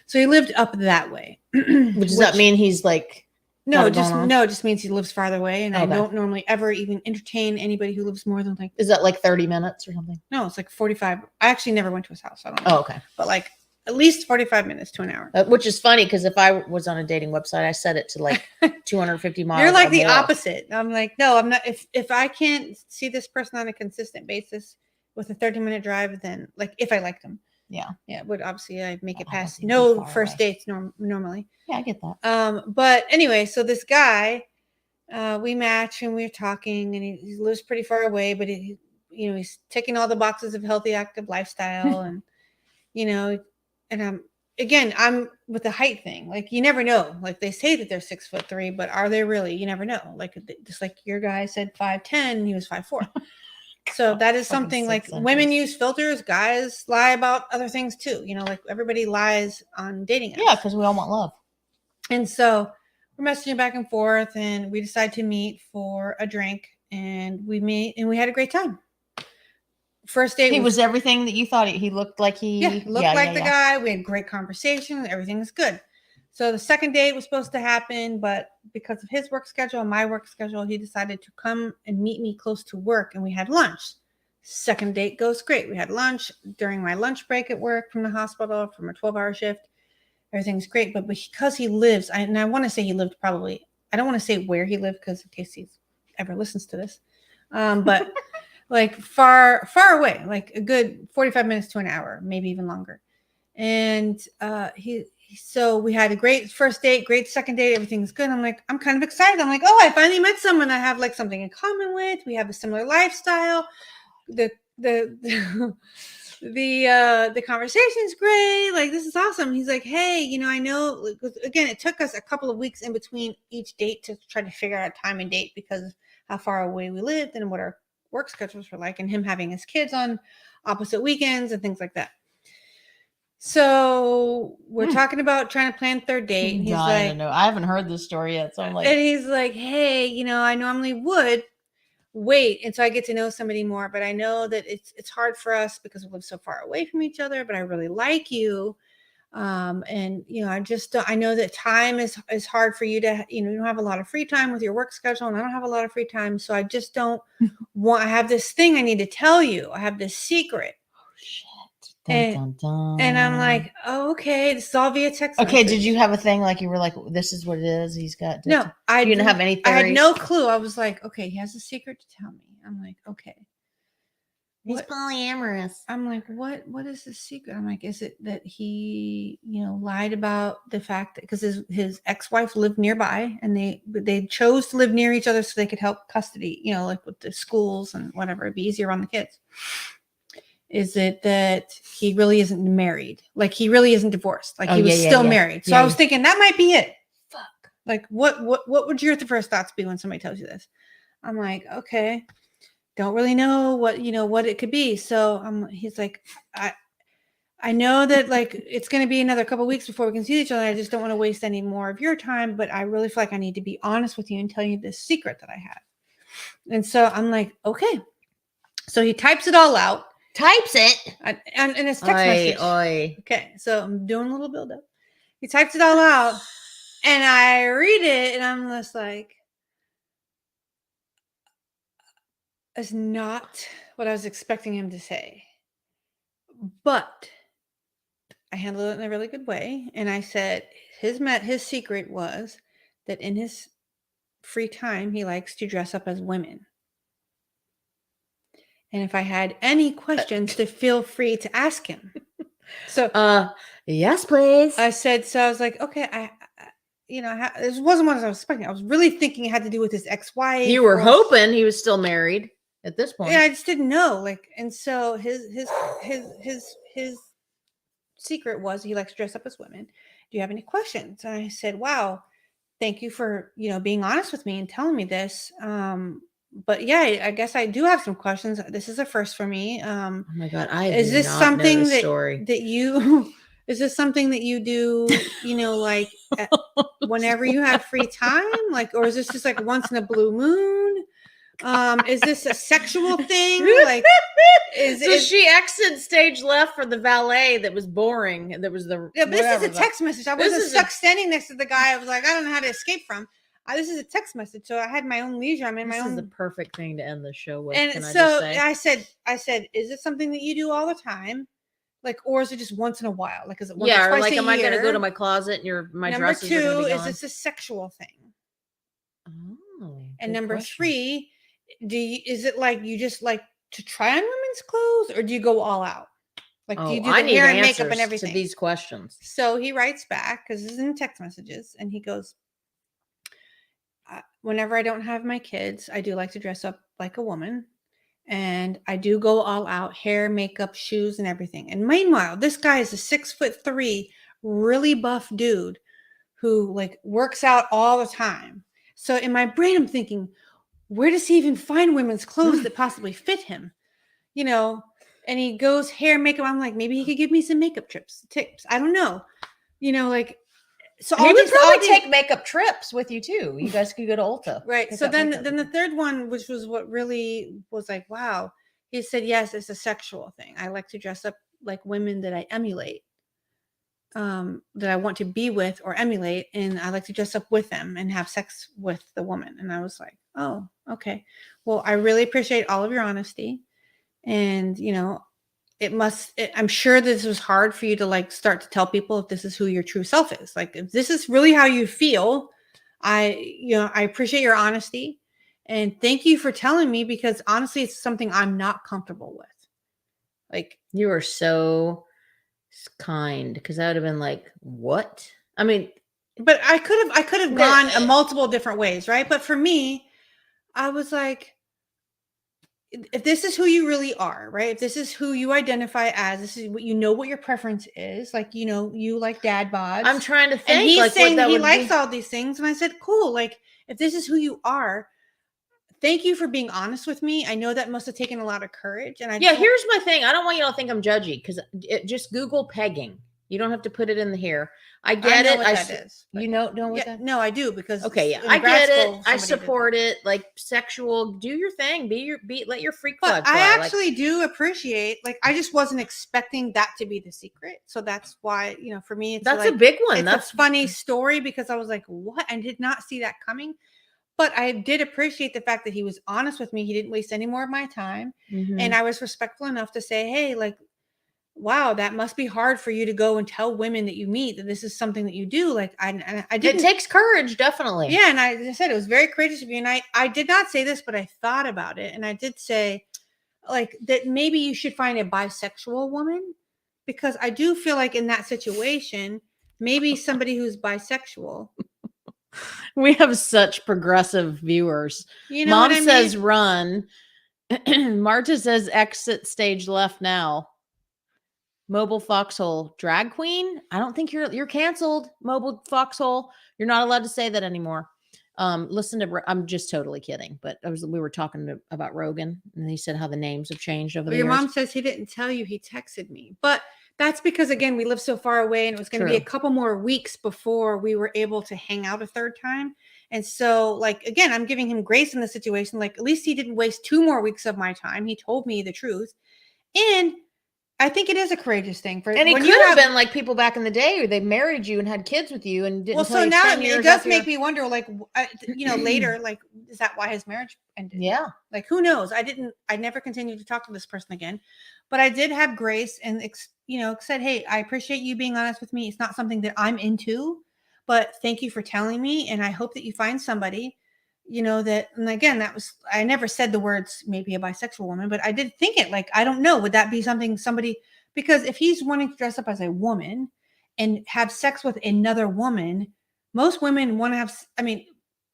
So he lived up that way. Does that mean he's like? It just means he lives farther away, and I don't normally ever even entertain anybody who lives more than like. Is that like 30 minutes or something? No, it's like 45. I actually never went to his house. I don't know. Oh, okay. But like at least 45 minutes to an hour. Which is funny because if I was on a dating website, I set it to like 250 miles. You're like the opposite. I'm like, no, I'm not. If I can't see this person on a consistent basis with a 30-minute drive, then like if I liked them. Yeah. Yeah. Would obviously I make it past no first dates normally. Yeah, I get that. But anyway, so this guy, we match and we're talking, and he lives pretty far away, but he's ticking all the boxes of healthy, active lifestyle, and I'm with the height thing. Like you never know. Like they say that they're 6'3", but are they really? You never know. Like just like your guy said 5'10", and he was 5'4". So that is something like women use filters, guys lie about other things too. Like everybody lies on dating apps. Yeah, because we all want love. And so we're messaging back and forth, and we decide to meet for a drink, and we meet, and we had a great time. First date, he was everything that you thought he looked like. The guy. We had great conversation. Everything was good. So the second date was supposed to happen, but because of his work schedule and my work schedule, he decided to come and meet me close to work, and we had lunch. Second date goes great. We had lunch during my lunch break at work from the hospital from a 12-hour shift. Everything's great, but because he lives, I want to say he lived probably, I don't want to say where he lived because in case he ever listens to this, but like far, far away, like a good 45 minutes to an hour, maybe even longer. And so we had a great first date, great second date. Everything's good. I'm like, I'm kind of excited. I'm like, oh, I finally met someone I have like something in common with. We have a similar lifestyle. The conversation's great. Like, this is awesome. He's like, hey, I know, again, it took us a couple of weeks in between each date to try to figure out time and date because of how far away we lived and what our work schedules were like, and him having his kids on opposite weekends and things like that. So we're talking about trying to plan third date. And he's I like, don't know. I haven't heard this story yet, so I'm like, and he's like, hey, you know, I normally would wait until I get to know somebody more, but I know that it's hard for us because we live so far away from each other, but I really like you. And you know, I know that time is hard for you to, you know, you don't have a lot of free time with your work schedule, and I don't have a lot of free time. So I just don't I have this thing I need to tell you. I have this secret. oh shit. Dun, dun, dun. And I'm like, oh, okay, this is all via text okay, message. did you have a thing like you were like, this is what it is? He's got No, I you didn't have any I theories? had no clue. I was like, okay, he has a secret to tell me. I'm like, okay. He's polyamorous. I'm like, what is the secret? I'm like, is it that he, you know, lied about the fact that because his ex-wife lived nearby and they chose to live near each other so they could help custody, you know, like with the schools and whatever, it'd be easier on the kids. Is it that he really isn't married? Like he really isn't divorced. Like he was still married. So I was thinking that might be it. Fuck. Like what would your first thoughts be when somebody tells you this? I'm like, okay. Don't really know what, you know, what it could be. So he's like, I know that like it's going to be another couple of weeks before we can see each other. I just don't want to waste any more of your time, but I really feel like I need to be honest with you and tell you this secret that I have. And so I'm like, okay. So he types it all out. Types it. And it's text message. Okay. So I'm doing a little build up. He types it all out and I read it and I'm just like, it's not what I was expecting him to say. But I handled it in a really good way. And I said his secret was that in his free time, he likes to dress up as women. And if I had any questions, to feel free to ask him. So, yes, please. I said, so I was like, okay, you know, this wasn't what I was expecting. I was really thinking it had to do with his ex-wife. You were hoping he was still married at this point. Yeah, I just didn't know. Like, and so his secret was he likes to dress up as women. Do you have any questions? And I said, wow, thank you for, you know, being honest with me and telling me this. But yeah, I guess I do have some questions. This is a first for me. Oh my God. Is this something that you, is this something that you do, you know, like whenever you have free time? Like, or is this just like once in a blue moon? Is this a sexual thing? Like, she exited stage left for the valet that was boring. That was the this is a text message. I wasn't stuck standing next to the guy. I was like, I don't know how to escape from. This is a text message, so I had my own leisure. I'm in my own. This is the perfect thing to end the show with. And so I said, is it something that you do all the time? Like, or is it just once in a while? Like, is it once or twice like, a am year? I going to go to my closet and my number dresses are two, gonna be is gone? this a sexual thing? Oh, and number question. three, is it like you just like to try on women's clothes, or do you go all out? Like, do you do the hair and makeup and everything? To these questions. So he writes back because this is in text messages, and he goes, whenever I don't have my kids, I do like to dress up like a woman. And I do go all out, hair, makeup, shoes, and everything. And meanwhile, this guy is a 6'3", really buff dude who like works out all the time. So in my brain, I'm thinking, where does he even find women's clothes that possibly fit him? You know, and he goes hair, makeup. I'm like, maybe he could give me some makeup tips. I don't know. You know, like, so he would probably take makeup trips with you too. You guys could go to Ulta. Right. So then the third one, which was what really was like, wow. He said, yes, it's a sexual thing. I like to dress up like women that I emulate, that I want to be with or emulate. And I like to dress up with them and have sex with the woman. And I was like, oh, okay. Well, I really appreciate all of your honesty. And, you know, I'm sure this was hard for you to like start to tell people if this is who your true self is. Like, if this is really how you feel, I appreciate your honesty and thank you for telling me, because honestly, it's something I'm not comfortable with. Like, you are so kind, because that would have been like, what? I mean, but I could have gone multiple different ways, right? But for me, I was like, if this is who you really are, right? If this is who you identify as, this is what you know, what your preference is. Like, you know, you like dad bods. I'm trying to think. And he's like saying that he likes all these things. And I said, cool. Like, if this is who you are, thank you for being honest with me. I know that must have taken a lot of courage. And Yeah, here's my thing. I don't want you to think I'm judgy because just Google pegging. You don't have to put it in the here. I get know it. what that is. You know what that? No, I do because Okay, yeah, in I grad get it. school, I somebody did support it. Like sexual, do your thing. Let your freak flag But fly. I Like, actually do appreciate, like, I just wasn't expecting that to be the secret. So that's why, for me, it's that's like, a big one. it's That's a funny story because I was like, what? I did not see that coming. But I did appreciate the fact that he was honest with me. He didn't waste any more of my time. Mhm. And I was respectful enough to say, hey, like, wow, that must be hard for you to go and tell women that you meet that this is something that you do. Like, I didn't. It takes courage, definitely. Yeah, and I said it was very courageous of you. And I did not say this, but I thought about it, and I did say, like, that maybe you should find a bisexual woman, because I do feel like in that situation, maybe somebody who's bisexual. We have such progressive viewers. You know Mom what I says mean? run. Marta says exit stage left now. Mobile Foxhole drag queen. I don't think you're canceled. Mobile Foxhole. You're not allowed to say that anymore. Listen to. I'm just totally kidding, but we were talking about Rogan, and he said how the names have changed over the Your years. mom says he didn't tell you. He texted me, but that's because, again, we live so far away, and it was going to be a couple more weeks before we were able to hang out a third time. And so, like, again, I'm giving him grace in the situation. Like, at least he didn't waste 2 more weeks of my time. He told me the truth, and I think it is a courageous thing for. And it when could have been like people back in the day who they married you and had kids with you and didn't. Well, tell so you now 10 it years does after make me wonder, like, later, like, is that why his marriage ended? Yeah. Like, who knows? I never continued to talk to this person again, but I did have grace and, said, hey, I appreciate you being honest with me. It's not something that I'm into, but thank you for telling me. And I hope that you find somebody, that, and again, I never said the words, maybe a bisexual woman, but I did think it, like, I don't know, would that be somebody, because if he's wanting to dress up as a woman and have sex with another woman, most women want to have,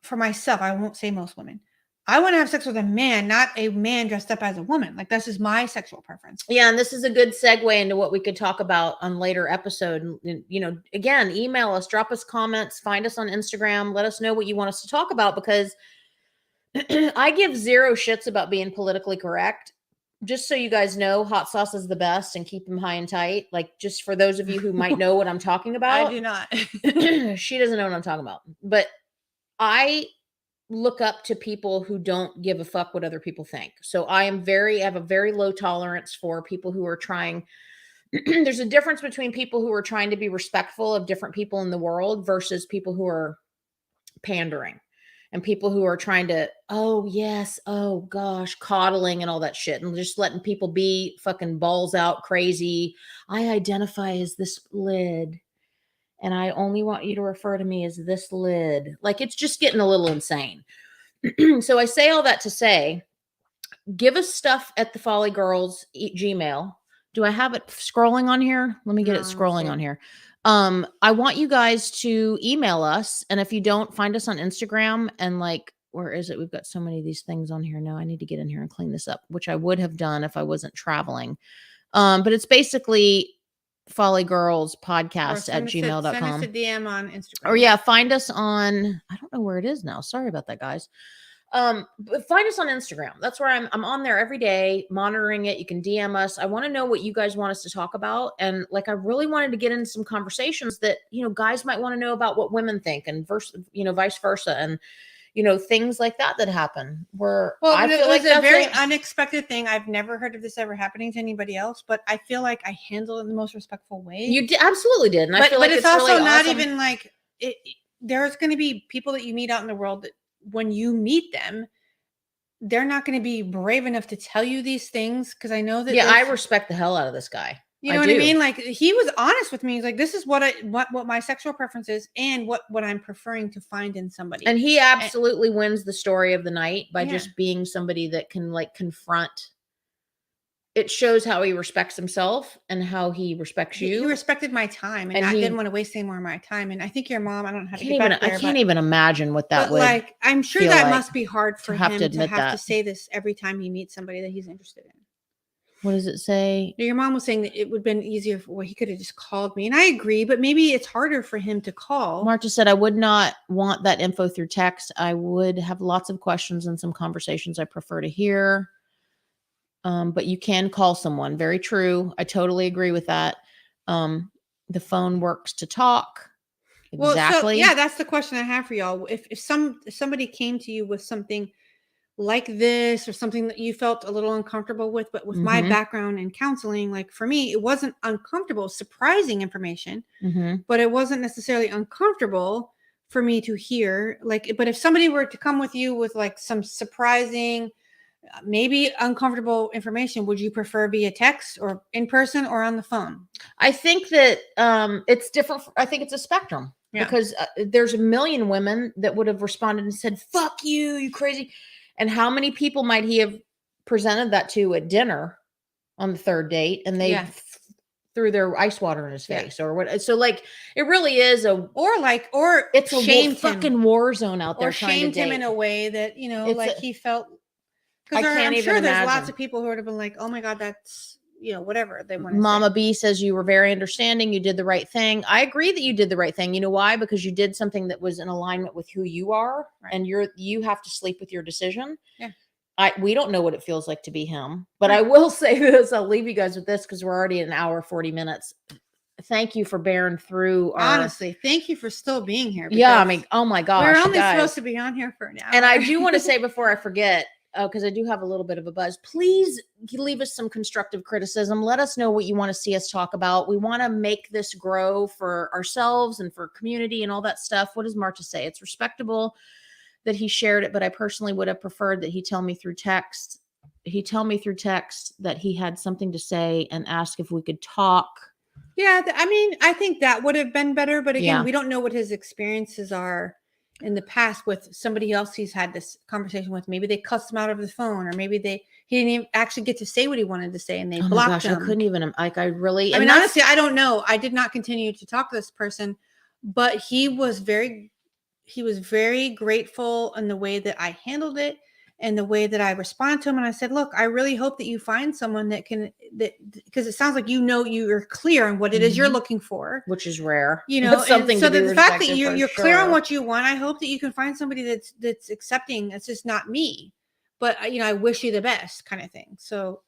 for myself, I won't say most women, I want to have sex with a man, not a man dressed up as a woman. Like, that's just my sexual preference. Yeah, and this is a good segue into what we could talk about on later episode. And, again, email us, drop us comments, find us on Instagram, let us know what you want us to talk about, because I give zero shits about being politically correct. Just so you guys know, hot sauce is the best, and keep them high and tight. Like, just for those of you who might know what I'm talking about. I do not. She doesn't know what I'm talking about. But I look up to people who don't give a fuck what other people think. So I have a very low tolerance for people who are trying. There's a difference between people who are trying to be respectful of different people in the world versus people who are pandering, and people who are trying to, oh yes, oh gosh, coddling and all that shit, and just letting people be fucking balls out crazy. I identify as this lid, and I only want you to refer to me as this lid. Like, it's just getting a little insane. So I say all that to say, give us stuff at the Folly Girls Gmail. Do I have it scrolling on here? Let me get it scrolling on here. I want you guys to email us. And if you don't, find us on Instagram. And like, where is it? We've got so many of these things on here now. I need to get in here and clean this up, which I would have done if I wasn't traveling. But it's basically Folly Girls Podcast at gmail.com. Send us a DM on Instagram. Or yeah, find us on, I don't know where it is now. Sorry about that, guys. But find us on Instagram. That's where I'm on there every day, monitoring it. You can DM us. I want to know what you guys want us to talk about. And like, I really wanted to get into some conversations that, guys might want to know about what women think, and vice versa. And, things like that happen where I feel like that's a very unexpected thing. I've never heard of this ever happening to anybody else, but I feel like I handled it in the most respectful way. You absolutely did. And I feel like it's also really not awesome. even like it. There's going to be people that you meet out in the world that, when you meet them, they're not going to be brave enough to tell you these things, because I know that. Yeah, I respect the hell out of this guy. You know what I mean? Like, he was honest with me. He's like, this is what my sexual preference is, and what I'm preferring to find in somebody. And he absolutely wins the story of the night by just being somebody that can, like, confront. It shows how he respects himself and how he respects you. He respected my time, and I didn't want to waste any more of my time. And I think your mom, I don't know how to get back there. I can't even imagine what that would. Like, I'm sure that must be hard for him to admit to have to say this every time he meets somebody that he's interested in. What does it say? Your mom was saying that it would have been easier for he could have just called me. And I agree, but maybe it's harder for him to call. Marta said, I would not want that info through text. I would have lots of questions and some conversations I prefer to hear. But you can call someone. Very true. I totally agree with that. The phone works to talk. Exactly. Well, so yeah, that's the question I have for y'all. If somebody came to you with something like this or something that you felt a little uncomfortable with, but with my background in counseling, like for me, it wasn't uncomfortable, surprising information, but it wasn't necessarily uncomfortable for me to hear. Like, but if somebody were to come with you with like some surprising, maybe uncomfortable information, would you prefer via text or in person or on the phone? I think that it's different. I think it's a spectrum because there's a million women that would have responded and said, fuck you, you crazy. And how many people might he have presented that to at dinner on the third date and they threw their ice water in his face or what? So like, it really is or it's a fucking war zone out there. Or shamed him in a way that, you know, like he felt. Because I'm sure there's lots of people who would have been like, oh my God, that's, you know, whatever they want to Mama say. B says you were very understanding. You did the right thing. I agree that you did the right thing. You know why? Because you did something that was in alignment with who you are, and you have to sleep with your decision. Yeah. We don't know what it feels like to be him, but I will say this. I'll leave you guys with this because we're already an hour, 40 minutes. Thank you for bearing through. Honestly, thank you for still being here. Yeah. I mean, oh my gosh. We're only supposed to be on here for an hour. And I do want to say before I forget, because I do have a little bit of a buzz, please leave us some constructive criticism. Let us know what you want to see us talk about. We want to make this grow for ourselves and for community and all that stuff. What does Marta say? It's respectable that he shared it, but I personally would have preferred that he tell me through text. He tell me through text that he had something to say and ask if we could talk. Yeah, I mean, I think that would have been better. But again, we don't know what his experiences are in the past with somebody else he's had this conversation with. Maybe they cussed him out over the phone, or maybe he didn't even actually get to say what he wanted to say and they blocked him. I couldn't even, like, I mean, honestly, I don't know. I did not continue to talk to this person, but he was very grateful in the way that I handled it and the way that I responded to him. And I said, look, I really hope that you find someone because it sounds like, you know, you're clear on what it is you're looking for, which is rare, you know, something. So the fact that you're clear on what you want, I hope that you can find somebody that's accepting. It's just not me, but you know, I wish you the best kind of thing. So,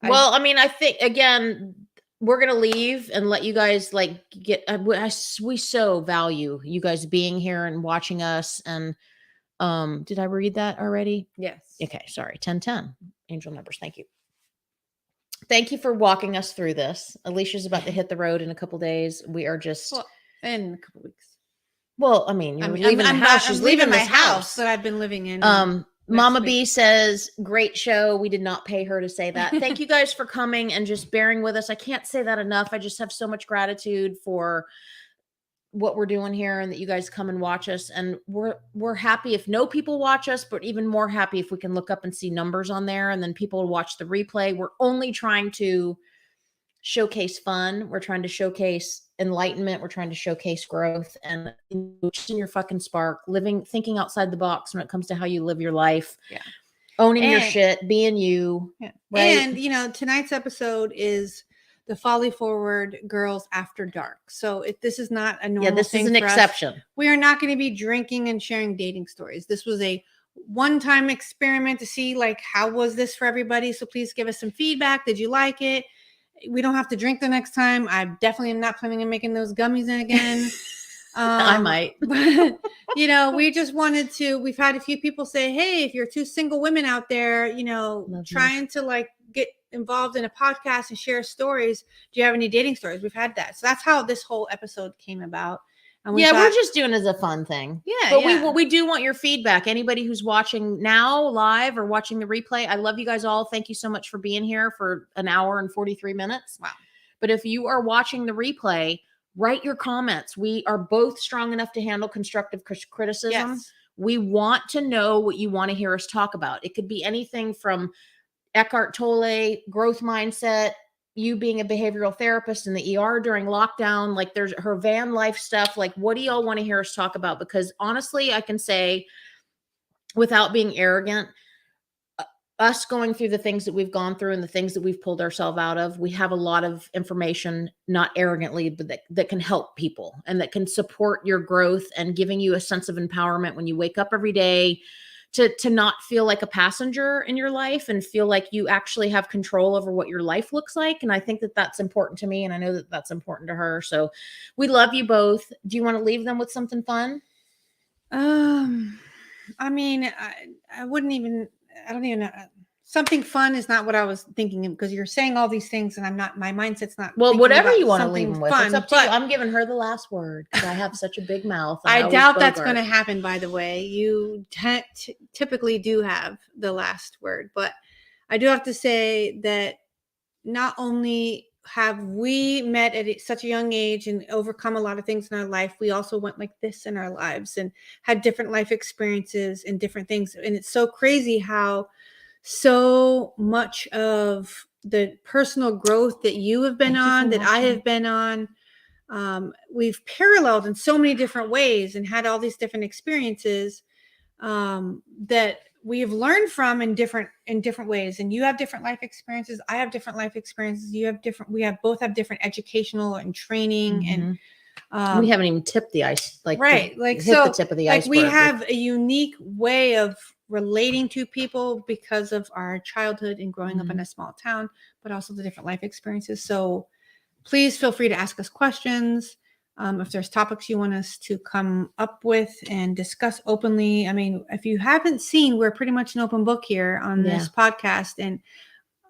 well, I mean, I think again, we're going to leave and let you guys like get, we so value you guys being here and watching us. And did I read that already? Yes. Okay. Sorry. 1010 angel numbers. Thank you. Thank you for walking us through this. Alicia's about to hit the road in a couple days. We are just in a couple weeks. Well, I mean, you're leaving the house. She's leaving my house that I've been living in. Mama B says, great show. We did not pay her to say that. Thank you guys for coming and just bearing with us. I can't say that enough. I just have so much gratitude for what we're doing here and that you guys come and watch us. And we're happy if no people watch us, but even more happy if we can look up and see numbers on there and then people watch the replay. We're only trying to showcase fun. We're trying to showcase enlightenment. We're trying to showcase growth and in your fucking spark, thinking outside the box when it comes to how you live your life. Yeah. Owning your shit, being you. Yeah. Right? And, you know, tonight's episode is the Folly Forward Girls After Dark. So this is not a normal this is an exception. We are not going to be drinking and sharing dating stories. This was a one-time experiment to see, like, how was this for everybody? So please give us some feedback. Did you like it? We don't have to drink the next time. I definitely am not planning on making those gummies in again. I might. But, you know, we just wanted to, we've had a few people say, hey, if you're two single women out there, you know, trying to like get involved in a podcast and share stories, do you have any dating stories? We've had that. So that's how this whole episode came about. And we're just doing it as a fun thing. Yeah. But we do want your feedback. Anybody who's watching now live or watching the replay, I love you guys all. Thank you so much for being here for an hour and 43 minutes. Wow. But if you are watching the replay, write your comments. We are both strong enough to handle constructive criticism. Yes. We want to know what you want to hear us talk about. It could be anything from Eckhart Tolle, growth mindset, you being a behavioral therapist in the ER during lockdown, like there's her van life stuff. Like, what do y'all want to hear us talk about? Because honestly, I can say without being arrogant, us going through the things that we've gone through and the things that we've pulled ourselves out of, we have a lot of information, not arrogantly, but that can help people and that can support your growth and giving you a sense of empowerment when you wake up every day to not feel like a passenger in your life and feel like you actually have control over what your life looks like. And I think that that's important to me. And I know that that's important to her. So we love you both. Do you want to leave them with something fun? I mean, I wouldn't even, I don't even know. Something fun is not what I was thinking of, because you're saying all these things and I'm not, my mindset's not. Well, thinking whatever about you want to leave something them with. fun, It's up to you. but I'm giving her the last word because I have such a big mouth. I always doubt that's bogart. going to happen, by the way. You typically do have the last word, but I do have to say that not only have we met at such a young age and overcome a lot of things in our life, we also went like this in our lives and had different life experiences and different things. And it's so crazy how so much of the personal growth that you have been on, that I have been on, we've paralleled in so many different ways and had all these different experiences that we have learned from in different ways. And you have different life experiences. I have different life experiences. You have different. We have both have different educational and training, and we haven't even tipped the ice, right, like hit the tip of the iceberg. We have a unique way of relating to people because of our childhood and growing up in a small town, but also the different life experiences. So please feel free to ask us questions. If there's topics you want us to come up with and discuss openly. I mean, if you haven't seen, we're pretty much an open book here on this podcast. And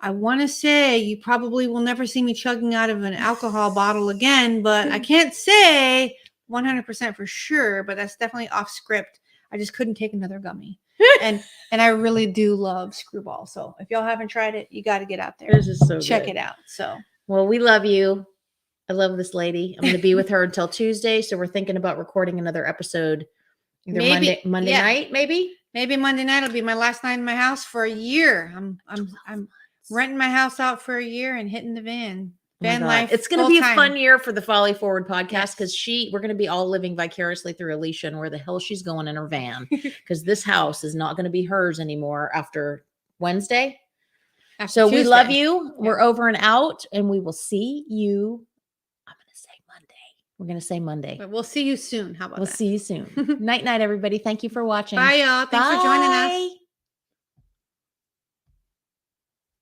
I want to say you probably will never see me chugging out of an alcohol bottle again, but I can't say 100% for sure, but that's definitely off script. I just couldn't take another gummy. and I really do love Screwball. So if y'all haven't tried it, you got to get out there. This is so check good. it out. So, well, we love you. I love this lady. I'm going to be with her until Tuesday. So we're thinking about recording another episode either Monday night, maybe Monday night will be my last night in my house for a year. I'm renting my house out for a year and hitting the van life. It's going to be a fun year for the Folly Forward podcast because we're going to be all living vicariously through Alicia and where the hell she's going in her van because this house is not going to be hers anymore after Wednesday. So Tuesday. We love you. Yeah. We're over and out, and we will see you. We're going to say Monday. But we'll see you soon. How about that? We'll see you soon. Night, everybody. Thank you for watching. Bye, y'all. Thanks for joining us.